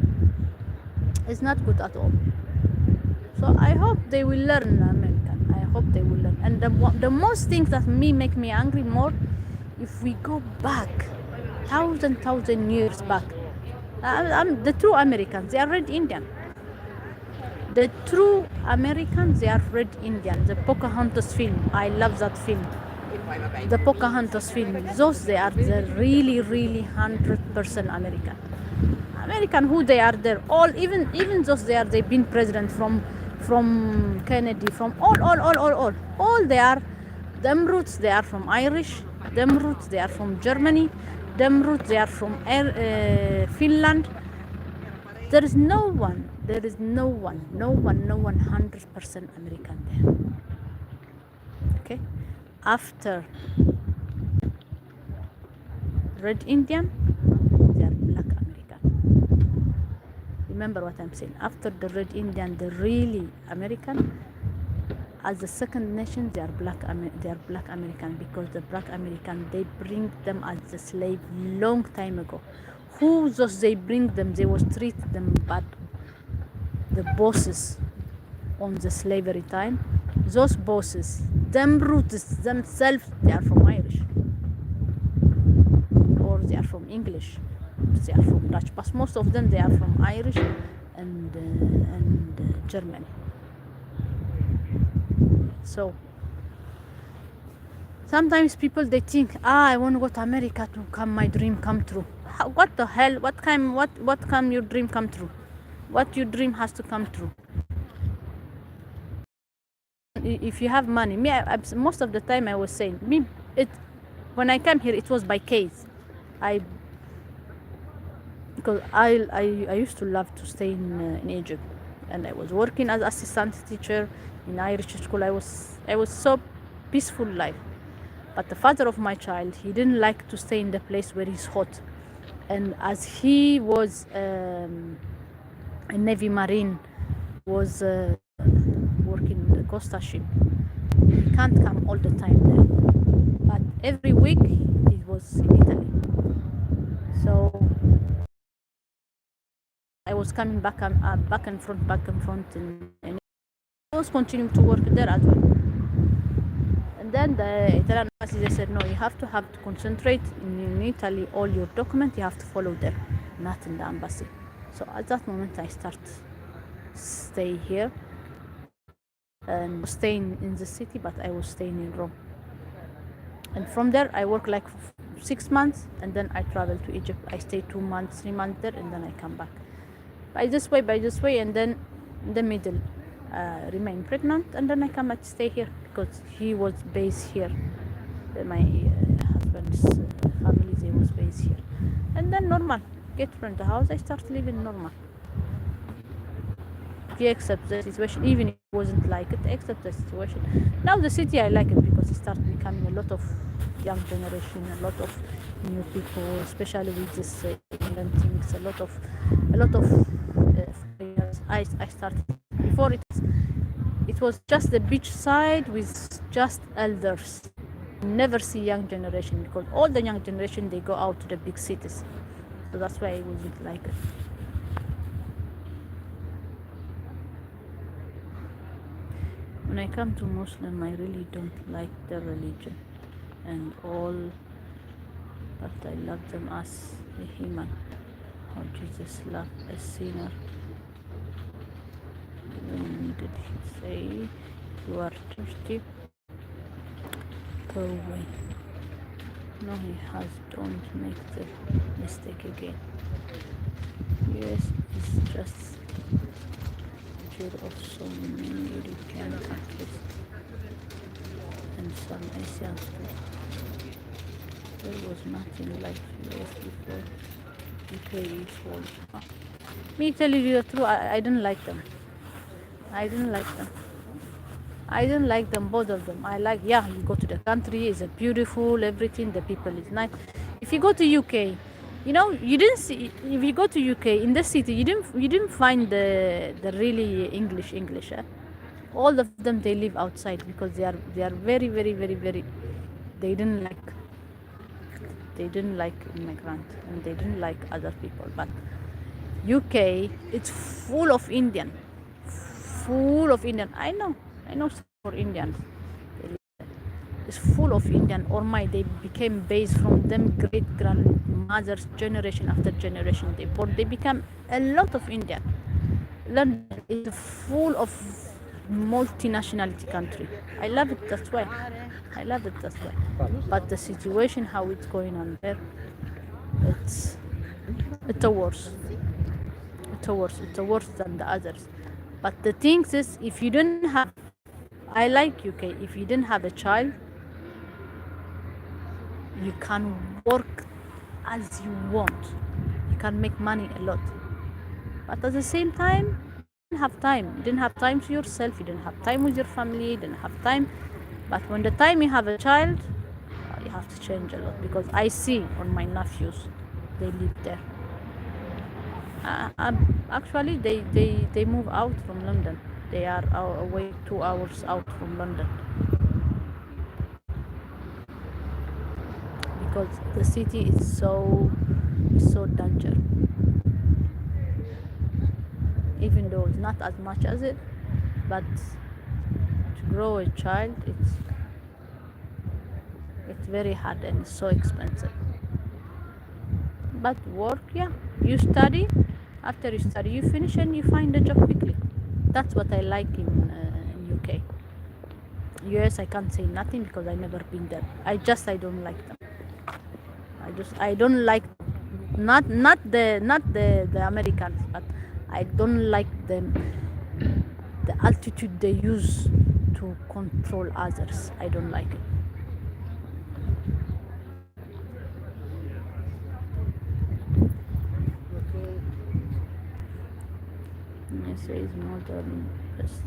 It's not good at all. So I hope they will learn, American. I hope they will learn. And the most things that make me angry more, if we go back thousand years back, the true Americans, they are red Indian. The true Americans, they are red Indian. The Pocahontas film, I love that film. The Pocahontas film, those, they are the really 100% American who they are there. All, even those they've been president from Kennedy, from all they are. Them roots, they are from Irish. Them roots, they are from Germany. Them roots, they are from Finland. There is no one 100% American there. Okay, after red Indian, they are black American. Remember what I'm saying. After the red Indian, the really American, as the second nation, they are black American, because the black American, they bring them as a slave long time ago. Who those they bring them, they was treat them bad. The bosses on the slavery time, those bosses, them roots themselves, they are from Irish, or they are from English, they are from Dutch, but most of them, they are from Irish and Germany. So sometimes people, they think, I want to go to America to come my dream come true. What the hell? What can your dream come true? What your dream has to come true? If you have money, most of the time I was saying, when I came here, it was by case. Because I used to love to stay in Egypt, and I was working as assistant teacher in Irish school. I was so peaceful life. But the father of my child, he didn't like to stay in the place where it's hot. And as he was a Navy Marine, was working in the Costa ship, he can't come all the time there. But every week he was in Italy. So I was coming back and front, and I was continuing to work there as well. And then the Italian embassy, they said, no, you have to concentrate in Italy. All your documents, you have to follow there, not in the embassy. So at that moment, I stay here and staying in the city, but I was staying in Rome. And from there, I work like 6 months, and then I travel to Egypt. I stay 2 months, 3 months there, and then I come back. By this way, and then in the middle, remain pregnant, and then I come back to stay here because he was based here. My husband's family, they was based here. And then normal, get from the house, I start living normal. he accepts the situation, even if it wasn't like it, accept the situation. Now the city I like it because it starts becoming a lot of young generation, a lot of new people, especially with this England things, a lot of foreigners. I started before it was just the beach side with just elders. Never see young generation because all the young generation they go out to the big cities. So that's why I wasn't like it. When I come to Muslim, I really don't like their religion and all, but I love them as a human, how Jesus loved a sinner. When did he say, you are thirsty? Go away. No, he has, don't make the mistake again. Yes, it's just of so many European countries and some Asian too. There was nothing like US before. UK was. Me tell you the truth, I didn't like them. I didn't like them. I didn't like them, both of them. I like, yeah, you go to the country, it's beautiful, everything, the people is nice. If you go to UK, you know, you didn't see. If you go to UK in the city, you didn't find the really English. Eh? All of them they live outside because they are very very very very. They didn't like immigrant and they didn't like other people. But UK, it's full of Indian. I know for Indians. Is full of Indian or my they became based from them great grandmothers generation after generation they become a lot of Indian. London is full of multinationality country. I love it, that's why. But the situation how it's going on there, it's a worse. It's a worse than the others. But the thing is, if you don't have, I like UK, if you didn't have a child, you can work as you want, you can make money a lot, but at the same time you didn't have time to yourself, you didn't have time with your family, you didn't have time. But when the time you have a child, you have to change a lot because I see on my nephews they live there. Actually they move out from London, they are away 2 hours out from London because the city is so dangerous. Even though it's not as much as it, but to grow a child, it's very hard and it's so expensive. But work, yeah, you study. After you study, you finish and you find a job quickly. That's what I like in UK. US, I can't say nothing because I never been there. I don't like them. I don't like not the Americans, but I don't like them, the altitude they use to control others. I don't like it. It says modern best.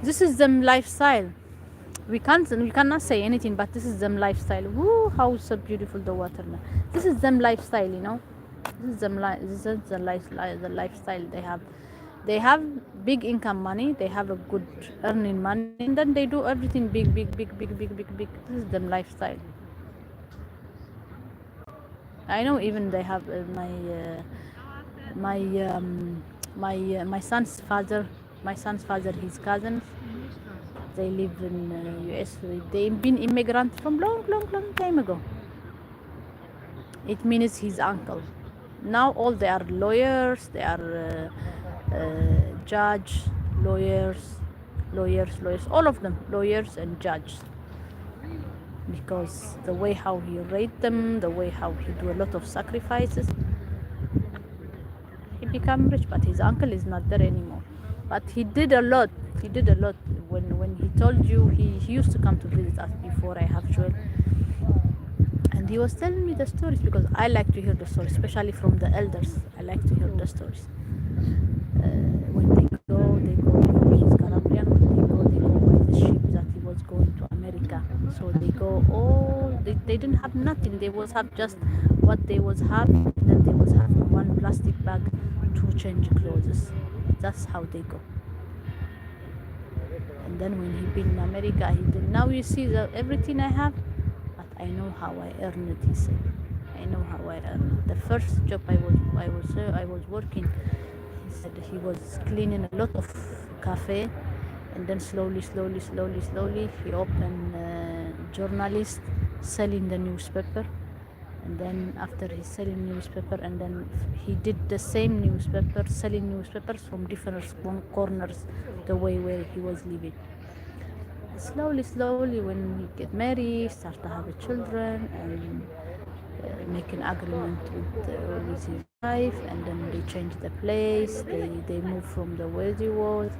This is them lifestyle. We cannot say anything, but this is them lifestyle. Woo, how so beautiful the water now. This is them lifestyle, you know. This is the lifestyle they have. They have big income money, they have a good earning money, and then they do everything big. This is them lifestyle. I know even they have my son's father, his cousins, they live in US. They've been immigrant from long time ago. It means his uncle. Now all they are lawyers, they are judge, lawyers, all of them, lawyers and judges. Because the way how he raised them, the way how he do a lot of sacrifices, he become rich. But his uncle is not there anymore. But he did a lot He did a lot. When he told you, he used to come to visit us before I have children, and he was telling me the stories because I like to hear the stories, especially from the elders. I like to hear the stories. When they go. He's Calabrian. When they go by the ship that he was going to America. So they go. Oh, they didn't have nothing. They was have just what they was have. Then they was have one plastic bag to change clothes. That's how they go. And then when he been in America, he did. Now you see that everything I have, but I know how I earn it. He said, I know how I earn it. The first job I was working. He said he was cleaning a lot of cafe, and then slowly, he opened journalist selling the newspaper. And then after he selling newspaper, and then he did the same newspaper, selling newspapers from different corners, the way where he was living. Slowly, when he get married, start to have children, and make an agreement with his wife, and then they change the place. They move from the where he was,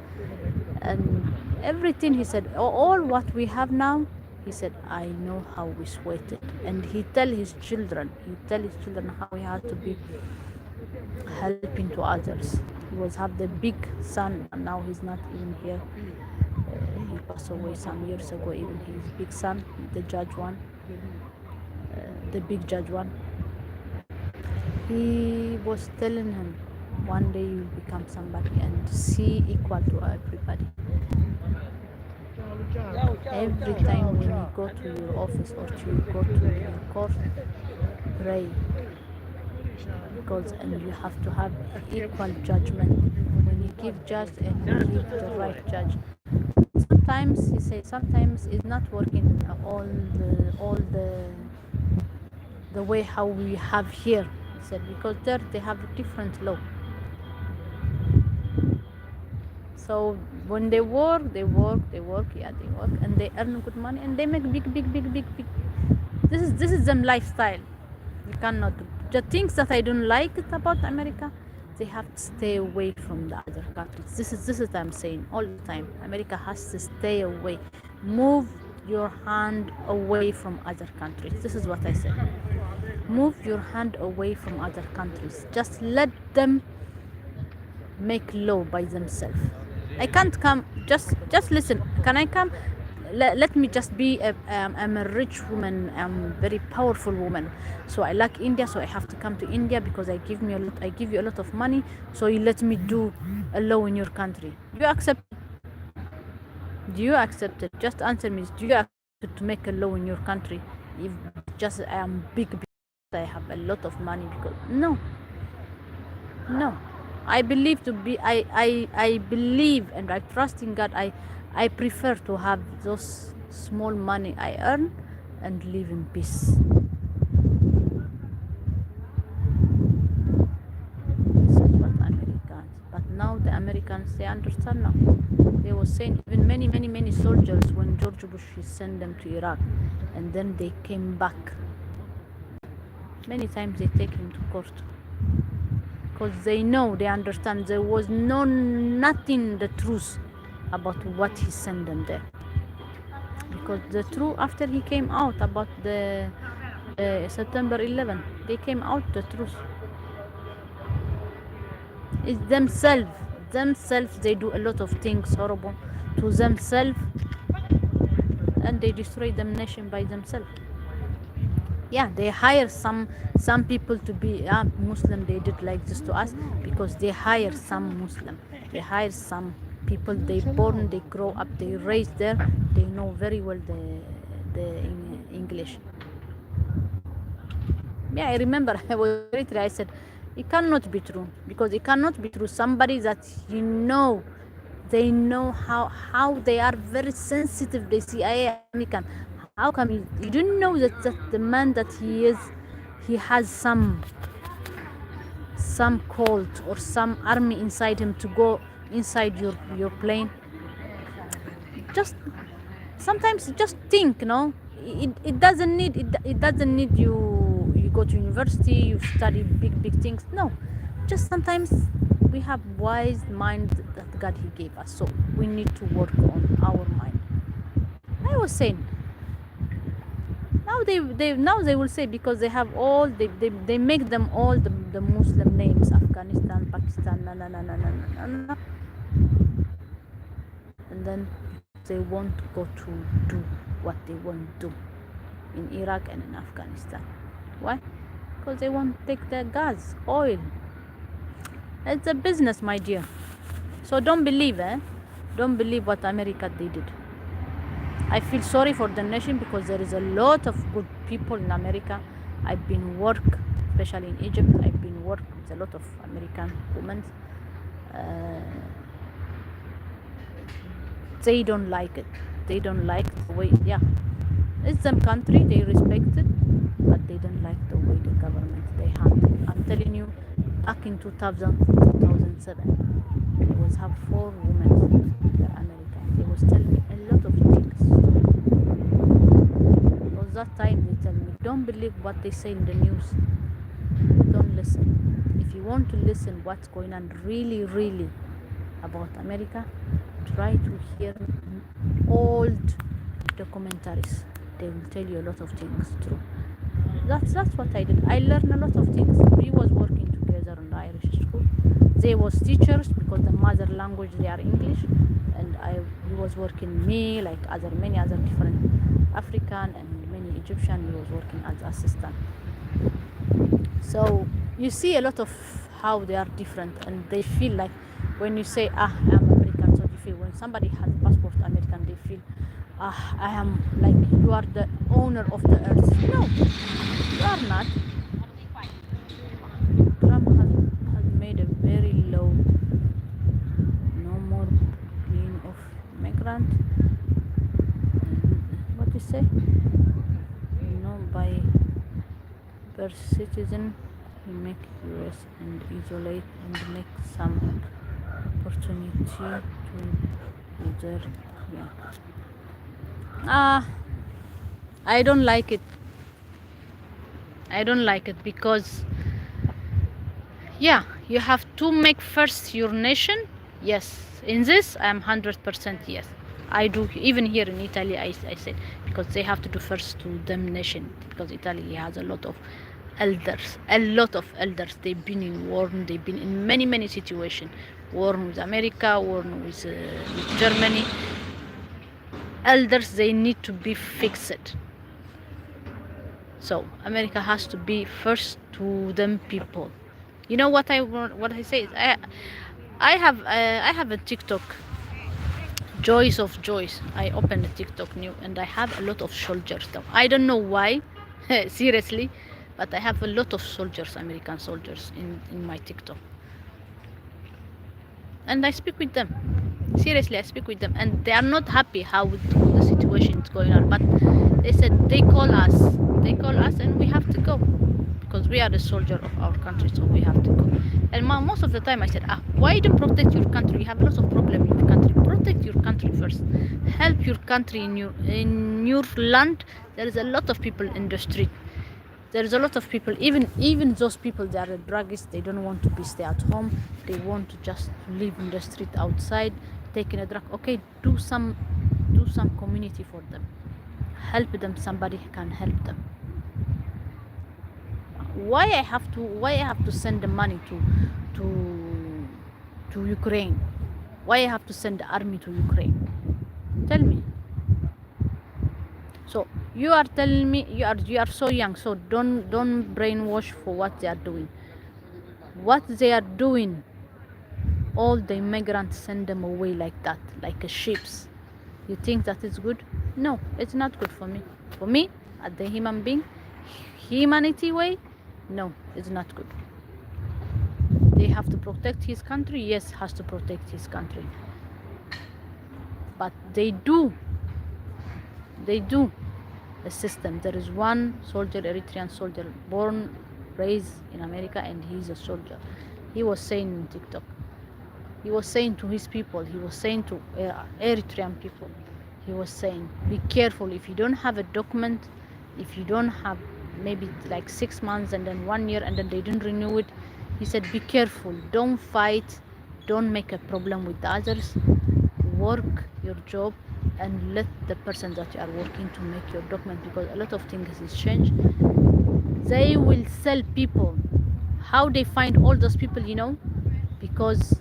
and everything. He said, all what we have now. He said, I know how we sweated. And he tell his children how he had to be helping to others. He was have the big son, and now he's not even here. He passed away some years ago. Even his big son, the judge one, the big judge one. He was telling him, one day you'll become somebody and see equal to everybody. Every time when you go to your office or you go to your court, pray, because and you have to have equal judgment. When you give judge and you give the right judge, sometimes he says sometimes it's not working all the way how we have here. He said because there they have a different law. So when they work, and they earn good money, and they make big. This is them lifestyle. You cannot do. The things that I don't like about America, they have to stay away from the other countries. This is what I'm saying all the time. America has to stay away. Move your hand away from other countries. This is what I say. Move your hand away from other countries. Just let them make law by themselves. I can't come. Just listen. Can I come? Let me just be. I'm a rich woman. I'm a very powerful woman. So I like India. So I have to come to India because I give you a lot of money. So you let me do a law in your country. Do you accept? Do you accept it? Just answer me. Do you accept to make a law in your country? If just I am big, I have a lot of money because no. I believe to be I believe and I trust in God. I prefer to have those small money I earn and live in peace. This is what Americans. But now the Americans, they understand now. They were saying even many soldiers when George Bush sent them to Iraq, and then they came back. Many times they take him to court. Because they know, they understand there was nothing the truth about what he sent them there. Because the truth after he came out about the September 11, they came out the truth. It's themselves they do a lot of things horrible to themselves, and they destroy the nation by themselves. Yeah, they hire some people to be Muslim. They did like this to us because they hire some Muslim. They hire some people. They born, they grow up, they raised there. They know very well the English. Yeah, I remember I was very. I said, it cannot be true because it cannot be true. Somebody that they know how they are very sensitive. They CIA American. How come you didn't know that the man that he has some cult or some army inside him to go inside your plane? Just sometimes just think, it doesn't need you go to university, you study big things. No, just sometimes we have wise mind that God He gave us. So we need to work on our mind. I was saying, now they will say, because they have all, they make them all the Muslim names, Afghanistan, Pakistan, na. And then they won't go to do what they want to do in Iraq and in Afghanistan. Why? Because they won't take their gas, oil. It's a business, my dear. So don't believe, don't believe what America did. I feel sorry for the nation, because there is a lot of good people in America. I've been work, especially in Egypt. I've been work with a lot of American women. They don't like it. They don't like the way, yeah, it's them country, they respect it, but they don't like the way the government they handle. I'm telling you, back in 2007, they was have 4 women in America. They was telling me a lot of things. Because that time they tell me, don't believe what they say in the news. Don't listen. If you want to listen what's going on really about America, try to hear old documentaries. They will tell you a lot of things true. That's what I did. I learned a lot of things. We was working together in the Irish school. They was teachers, because the mother language they are English, and we was working, me like many other different African and many Egyptian. We was working as assistant. So you see a lot of how they are different, and they feel like when you say, I'm American, so you feel when somebody has passport American, they feel, I am like, you are the owner of the earth. No, you are not. Trump has made a very low, no more clean of migrant. What you say? No, by per citizen, he make US and isolate and make some opportunity to user. Yeah. I don't like it. I don't like it, because yeah, you have to make first your nation. Yes, in this I am 100% yes. I do. Even here in Italy, I said, because they have to do first to them nation, because Italy has a lot of elders. They've been in war, they've been in many situations. War with America, war with Germany. Elders, they need to be fixed. So America has to be first to them people. You know what I say is, I have a TikTok, Joys of Joys. I opened a TikTok new, and I have a lot of soldiers now. I don't know why, seriously, but I have a lot of soldiers, American soldiers, in my TikTok. And I speak with them. Seriously, I speak with them, and they are not happy how the situation is going on. But they said they call us, and we have to go, because we are the soldier of our country, so we have to go. And most of the time I said, why don't protect your country? You have a lot of problems in your country. Protect your country first. Help your country in your land. There is a lot of people in the street. There is a lot of people, even those people that are druggists. They don't want to be stay at home. They want to just live in the street outside, taking a drug. Okay, do some community for them. Help them. Somebody can help them. Why I have to send the money to Ukraine? Why I have to send the army to Ukraine? Tell me. So you are telling me you are so young, so don't brainwash for what they are doing. What they are doing, all the immigrants send them away like that, like a ships. You think that is good? No, it's not good for me. For me, as the human being, humanity way, no, it's not good. They have to protect his country. Yes, has to protect his country. But they do a system. There is one soldier, Eritrean soldier, born, raised in America, and he's a soldier. He was saying in TikTok, he was saying to his people, he was saying to Eritrean people, he was saying, be careful. If you don't have a document, if you don't have maybe like 6 months and then 1 year and then they didn't renew it, He said, be careful, don't fight, don't make a problem with the others, work your job and let the person that you are working to make your document, because a lot of things is changed. They will sell people. How they find all those people, you know? Because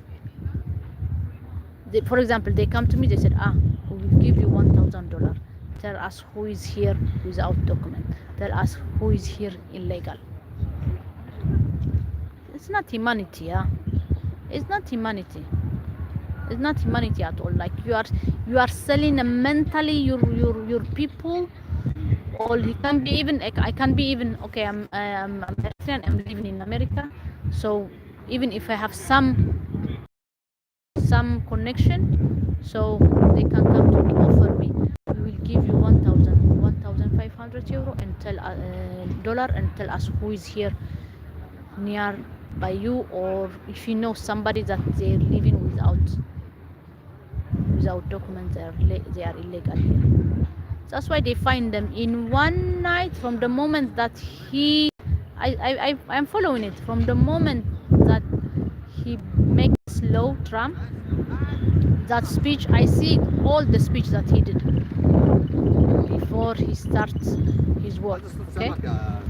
they, for example, they come to me, they said, we will give you $1,000. Tell us who is here without document. Tell us who is here illegal. It's not humanity, yeah. It's not humanity. It's not humanity at all. Like you are selling mentally your people. Or he can be even, I can be even, okay, I'm American, I'm living in America, so even if I have some connection, so they can come to me, offer me, we will give you 1,500 euro and tell dollar, and tell us who is here near by you, or if you know somebody that they're living without documents, they are illegal here. That's why they find them in one night. From the moment that I'm following it, from the moment that he makes law, Trump, that speech, I see all the speech that he did before he starts his work, okay?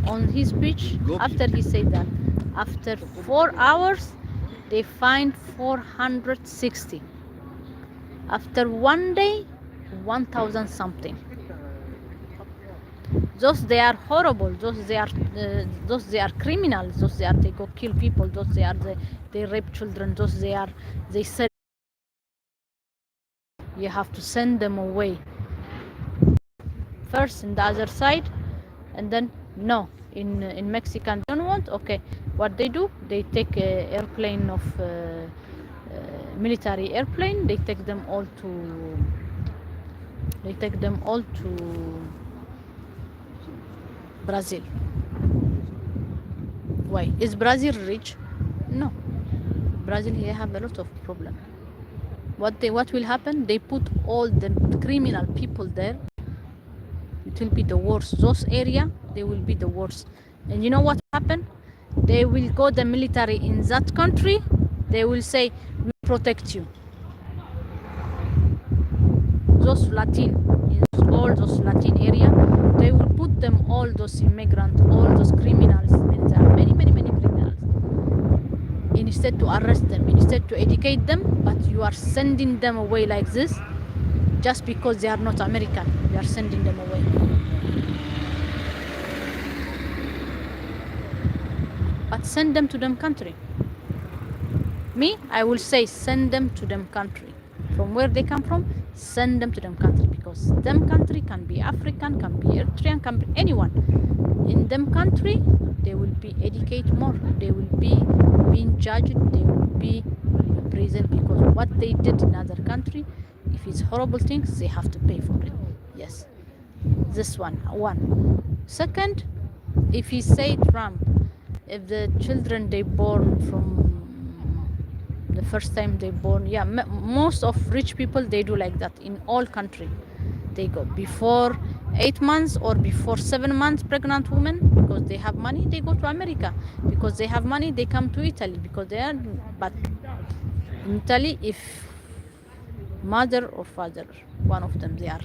On his speech, after he said that, after 4 hours, they find 460. After one day, 1,000 something. Those they are horrible. Those they are criminals. Those they go kill people. Those they rape children. Those they said you have to send them away first in the other side, and then no, in Mexican don't want. Okay, what they do? They take a airplane of military airplane. They take them all to Brazil. Why? Is Brazil rich? No. Brazil here have a lot of problem. What will happen? They put all the criminal people there. It will be the worst. Those area, they will be the worst. And you know what happened? They will go the military in that country. They will say, we protect you. Those Latin, in all those Latin area, they will put them, all those immigrants, all those criminals, many criminals. Instead to arrest them, instead to educate them, but you are sending them away like this, just because they are not American. You are sending them away. But send them to them country. Me, I will say send them to them country. From where they come from, send them to them country, because them country can be African, can be Eritrean, can be anyone. In them country, they will be educated more. They will be being judged. They will be in prison, because what they did in other country, if it's horrible things, they have to pay for it. Yes, this one. Second, if he say Trump, if the children they born from the first time they born, yeah, most of rich people, they do like that in all country. They go before 8 months or before 7 months pregnant women, because they have money, they go to America. Because they have money, they come to Italy, because they are, but in Italy, if mother or father, one of them, they are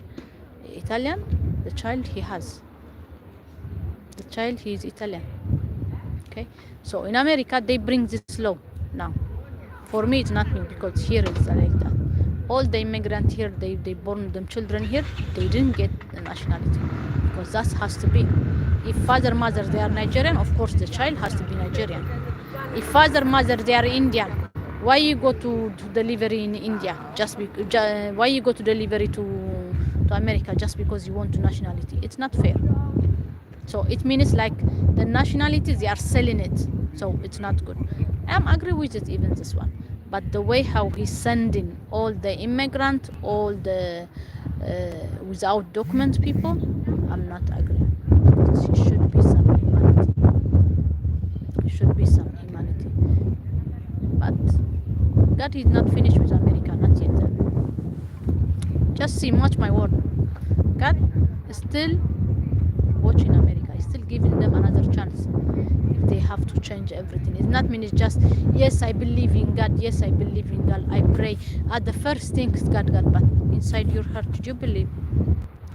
Italian, the child he is Italian. Okay, so in America they bring this law now. For me, it's not new, because here it's like that. All the immigrants here, they born them children here, they didn't get the nationality, because that has to be. If father, mother, they are Nigerian, of course the child has to be Nigerian. If father, mother, they are Indian, why you go to delivery in India? Why you go to delivery to America just because you want to nationality? It's not fair. So it means like the nationality, they are selling it. So it's not good. I'm agree with it, even this one. But the way how he's sending all the immigrant, all the without document people, I'm not agree. Because it should be some humanity. It should be some humanity. But God is not finished with America, not yet. Just see, watch my word. God is still watching America. I still giving them another chance. If they have to change everything, it's not mean it's just yes I believe in God, yes I believe in God, I pray. At the first thing is God, but inside your heart, did you believe?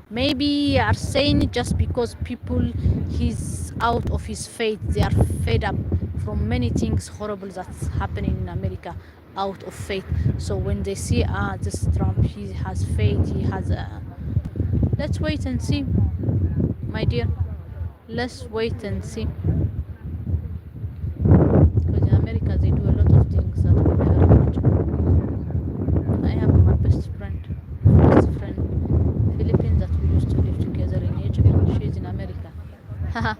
Maybe you are saying it just because people he's out of his faith. They are fed up from many things horrible that's happening in America, out of faith. So when they see this Trump, he has faith, he has a... Let's wait and see, my dear. Let's wait and see. Because in America they do a lot of things that we never imagined. I have my best friend Philippines that we used to live together in Egypt. She's in America. Haha,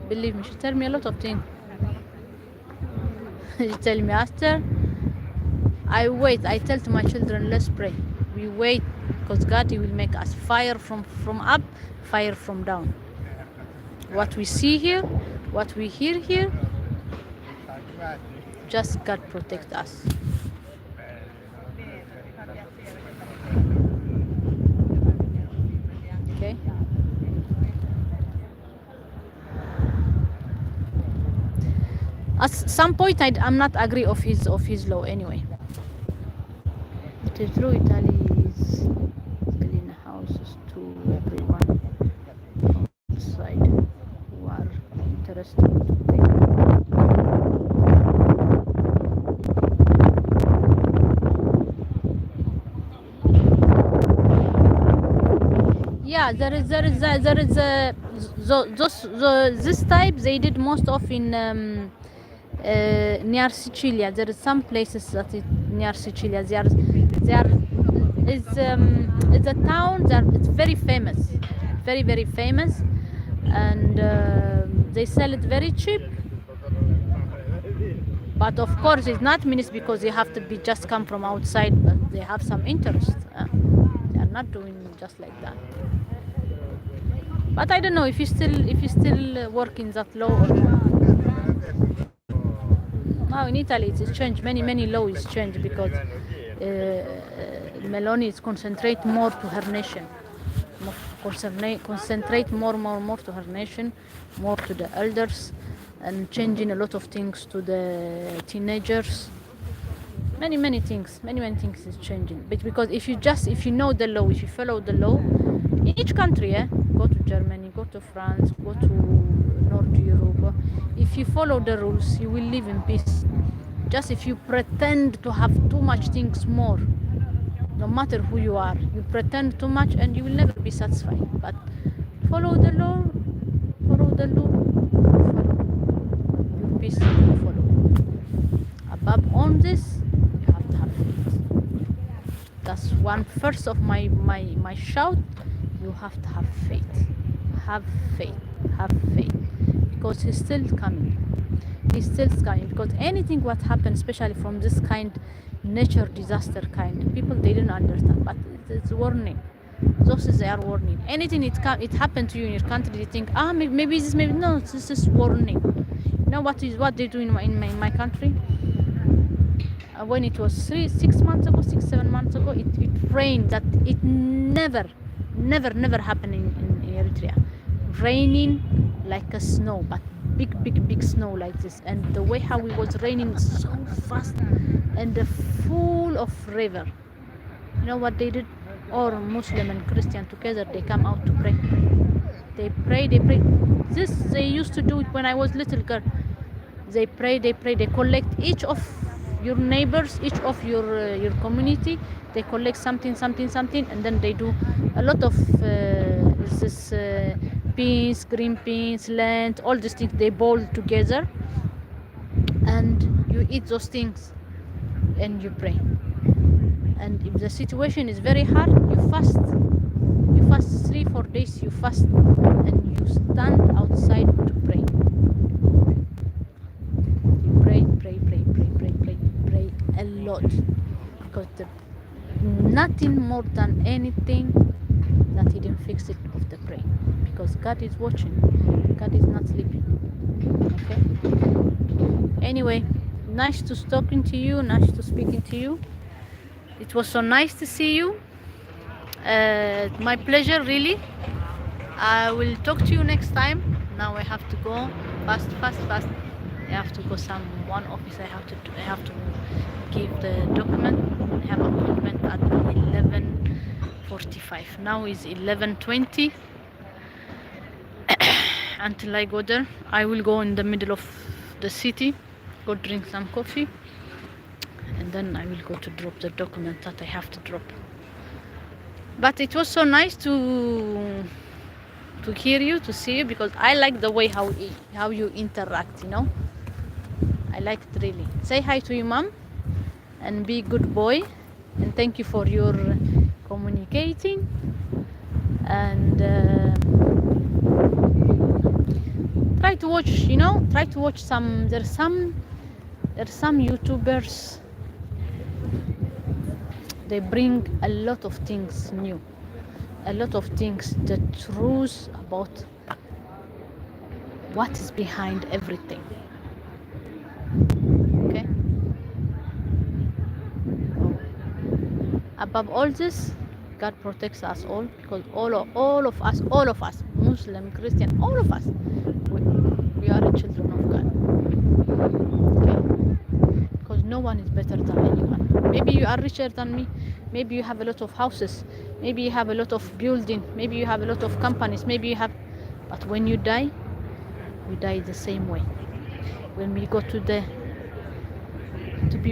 believe me, she tell me a lot of things. She tell me after I wait, I tell to my children, let's pray. We wait because God he will make us fire from up, fire from down. What we see here, what we hear here, just God protect us. Okay. At some point, I'm not agree of his law anyway. It is true, Italy is selling houses to everyone outside who are interested to take. Yeah, there is this type they did most of in near Sicilia. There is some places that is near Sicilia. They are it's a town that it's very famous, very famous, and they sell it very cheap. But of course, it's not means because they have to be just come from outside, but they have some interest. They are not doing just like that. But I don't know if you still work in that law or not. Now in Italy it's changed. Many laws changed because Meloni is concentrate more to her nation, concentrate more to her nation, more to the elders, and changing a lot of things to the teenagers. Many things is changing. But because if you know the law, if you follow the law, in each country, go to Germany, go to France, go to North Europe. If you follow the rules, you will live in peace. Just if you pretend to have too much things more, no matter who you are, you pretend too much and you will never be satisfied. But follow the law, follow. Your peace will follow. Above on this, you have to have faith. That's one first of my shout. You have to have faith. Have faith. Because he's still coming. Because anything what happens, especially from this kind nature disaster kind, people they don't understand, but it's warning. Those they are warning. Anything it happened to you in your country, they think maybe this, maybe no, this is warning. You know what they do in my country? When it was 7 months ago, it rained that it never happened in Eritrea. Raining like a snow, but big snow like this, and the way how it was raining so fast and full of river. You know what they did? All Muslim and Christian together, they come out to pray. They pray. This they used to do it when I was little girl. They pray. They collect each of your neighbors, each of your community. They collect something, and then they do a lot of beans, green beans, land, all these things. They boil together, and you eat those things, and you pray. And if the situation is very hard, you fast. You fast 3-4 days. You fast, and you stand outside to pray. You pray a lot, because nothing more than anything that he didn't fix it of the pray, because God is watching. God is not sleeping. Okay. Anyway, nice to talking to you. Nice to speaking to you. It was so nice to see you. My pleasure, really. I will talk to you next time. Now I have to go fast, fast, fast. I have to go one office. I have to give the document. I have appointment at 11:45. Now is 11:20. Until I go there, I will go in the middle of the city, go drink some coffee, and then I will go to drop the document that I have to drop. But it was so nice to hear you, to see you, because I like the way how you interact, you know. I like it really. Say hi to your mom and be good boy, and thank you for your communicating. And try to watch, you know, try to watch some. There's some YouTubers. They bring a lot of things new, a lot of things, the truth about what is behind everything. Okay. Above all this, God protects us all, because all of us, Muslim, Christian, all of us, we are children of God. Okay? Because no one is better than anyone. Maybe you are richer than me. Maybe you have a lot of houses. Maybe you have a lot of building. Maybe you have a lot of companies. Maybe you have, but when you die, we die the same way. When we go to be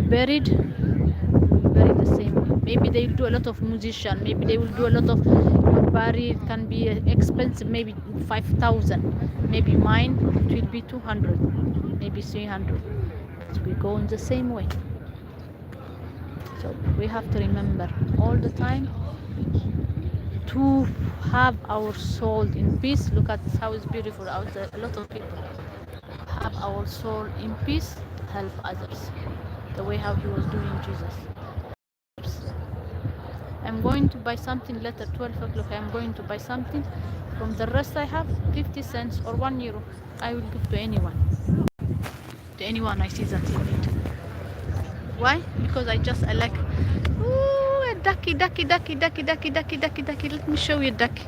buried, we bury the same way. Maybe they will do a lot of musician. Maybe they will do a lot of, your buried can be expensive. Maybe 5,000. Maybe mine it will be 200. Maybe 300. But we go in the same way. So we have to remember all the time to have our soul in peace. Look at how it's beautiful out there. A lot of people have our soul in peace, help others, the way how he was doing Jesus. I'm going to buy something later, 12 o'clock. I'm going to buy something. From the rest I have 50 cents or €1, I will give to anyone I see that in need. Why? Because I like, ooh, a ducky. Let me show you a ducky.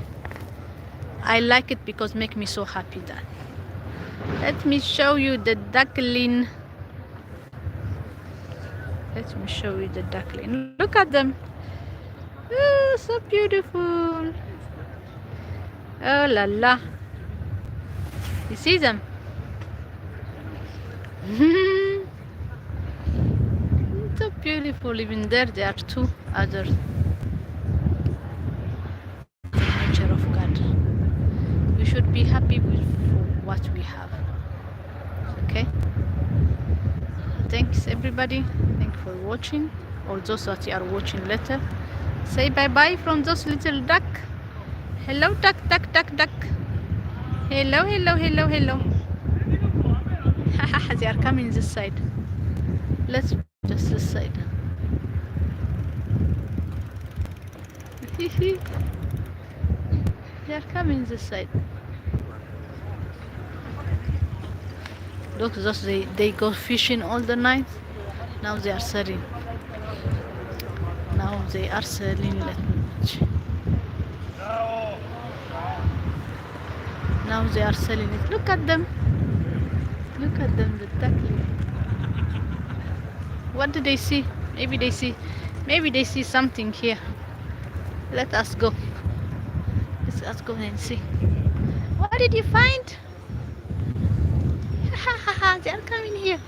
I like it because make me so happy. That let me show you the duckling. Let me show you the duckling. Look at them. Oh, so beautiful. Oh la la. You see them? So beautiful. Even there are two others. The nature of God. We should be happy with what we have. Okay? Thanks everybody. Thank you for watching. Or those that are watching later. Say bye bye from those little duck. Hello duck. Hello. They are coming this side. Let's just this side. They are coming this side. Look, those they go fishing all the night. Now they are selling. Let me watch. Now they are selling it. Look at them, the duckling. What do they see? Maybe they see something here. Let us go and see. What did you find? They are coming here.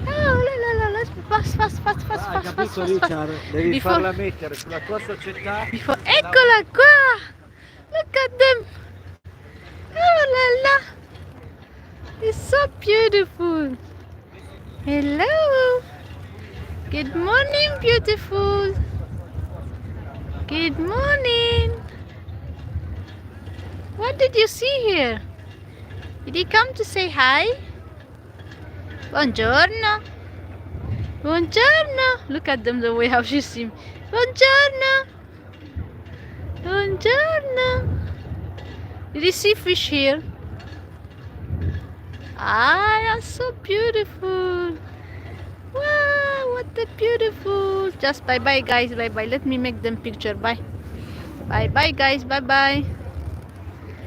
Oh, let's fast. Capito Richard, devi farla mettere sulla tua società. Eccola qua! Look at them! Oh la! It's so beautiful. Hello. Good morning, beautiful. Good morning. What did you see here? Did he come to say hi? Buongiorno. Look at them, the way how she seems. Buongiorno. Did you see fish here? That's so beautiful. Wow, what a beautiful. Just bye guys. Bye. Let me make them picture. Bye guys. Bye.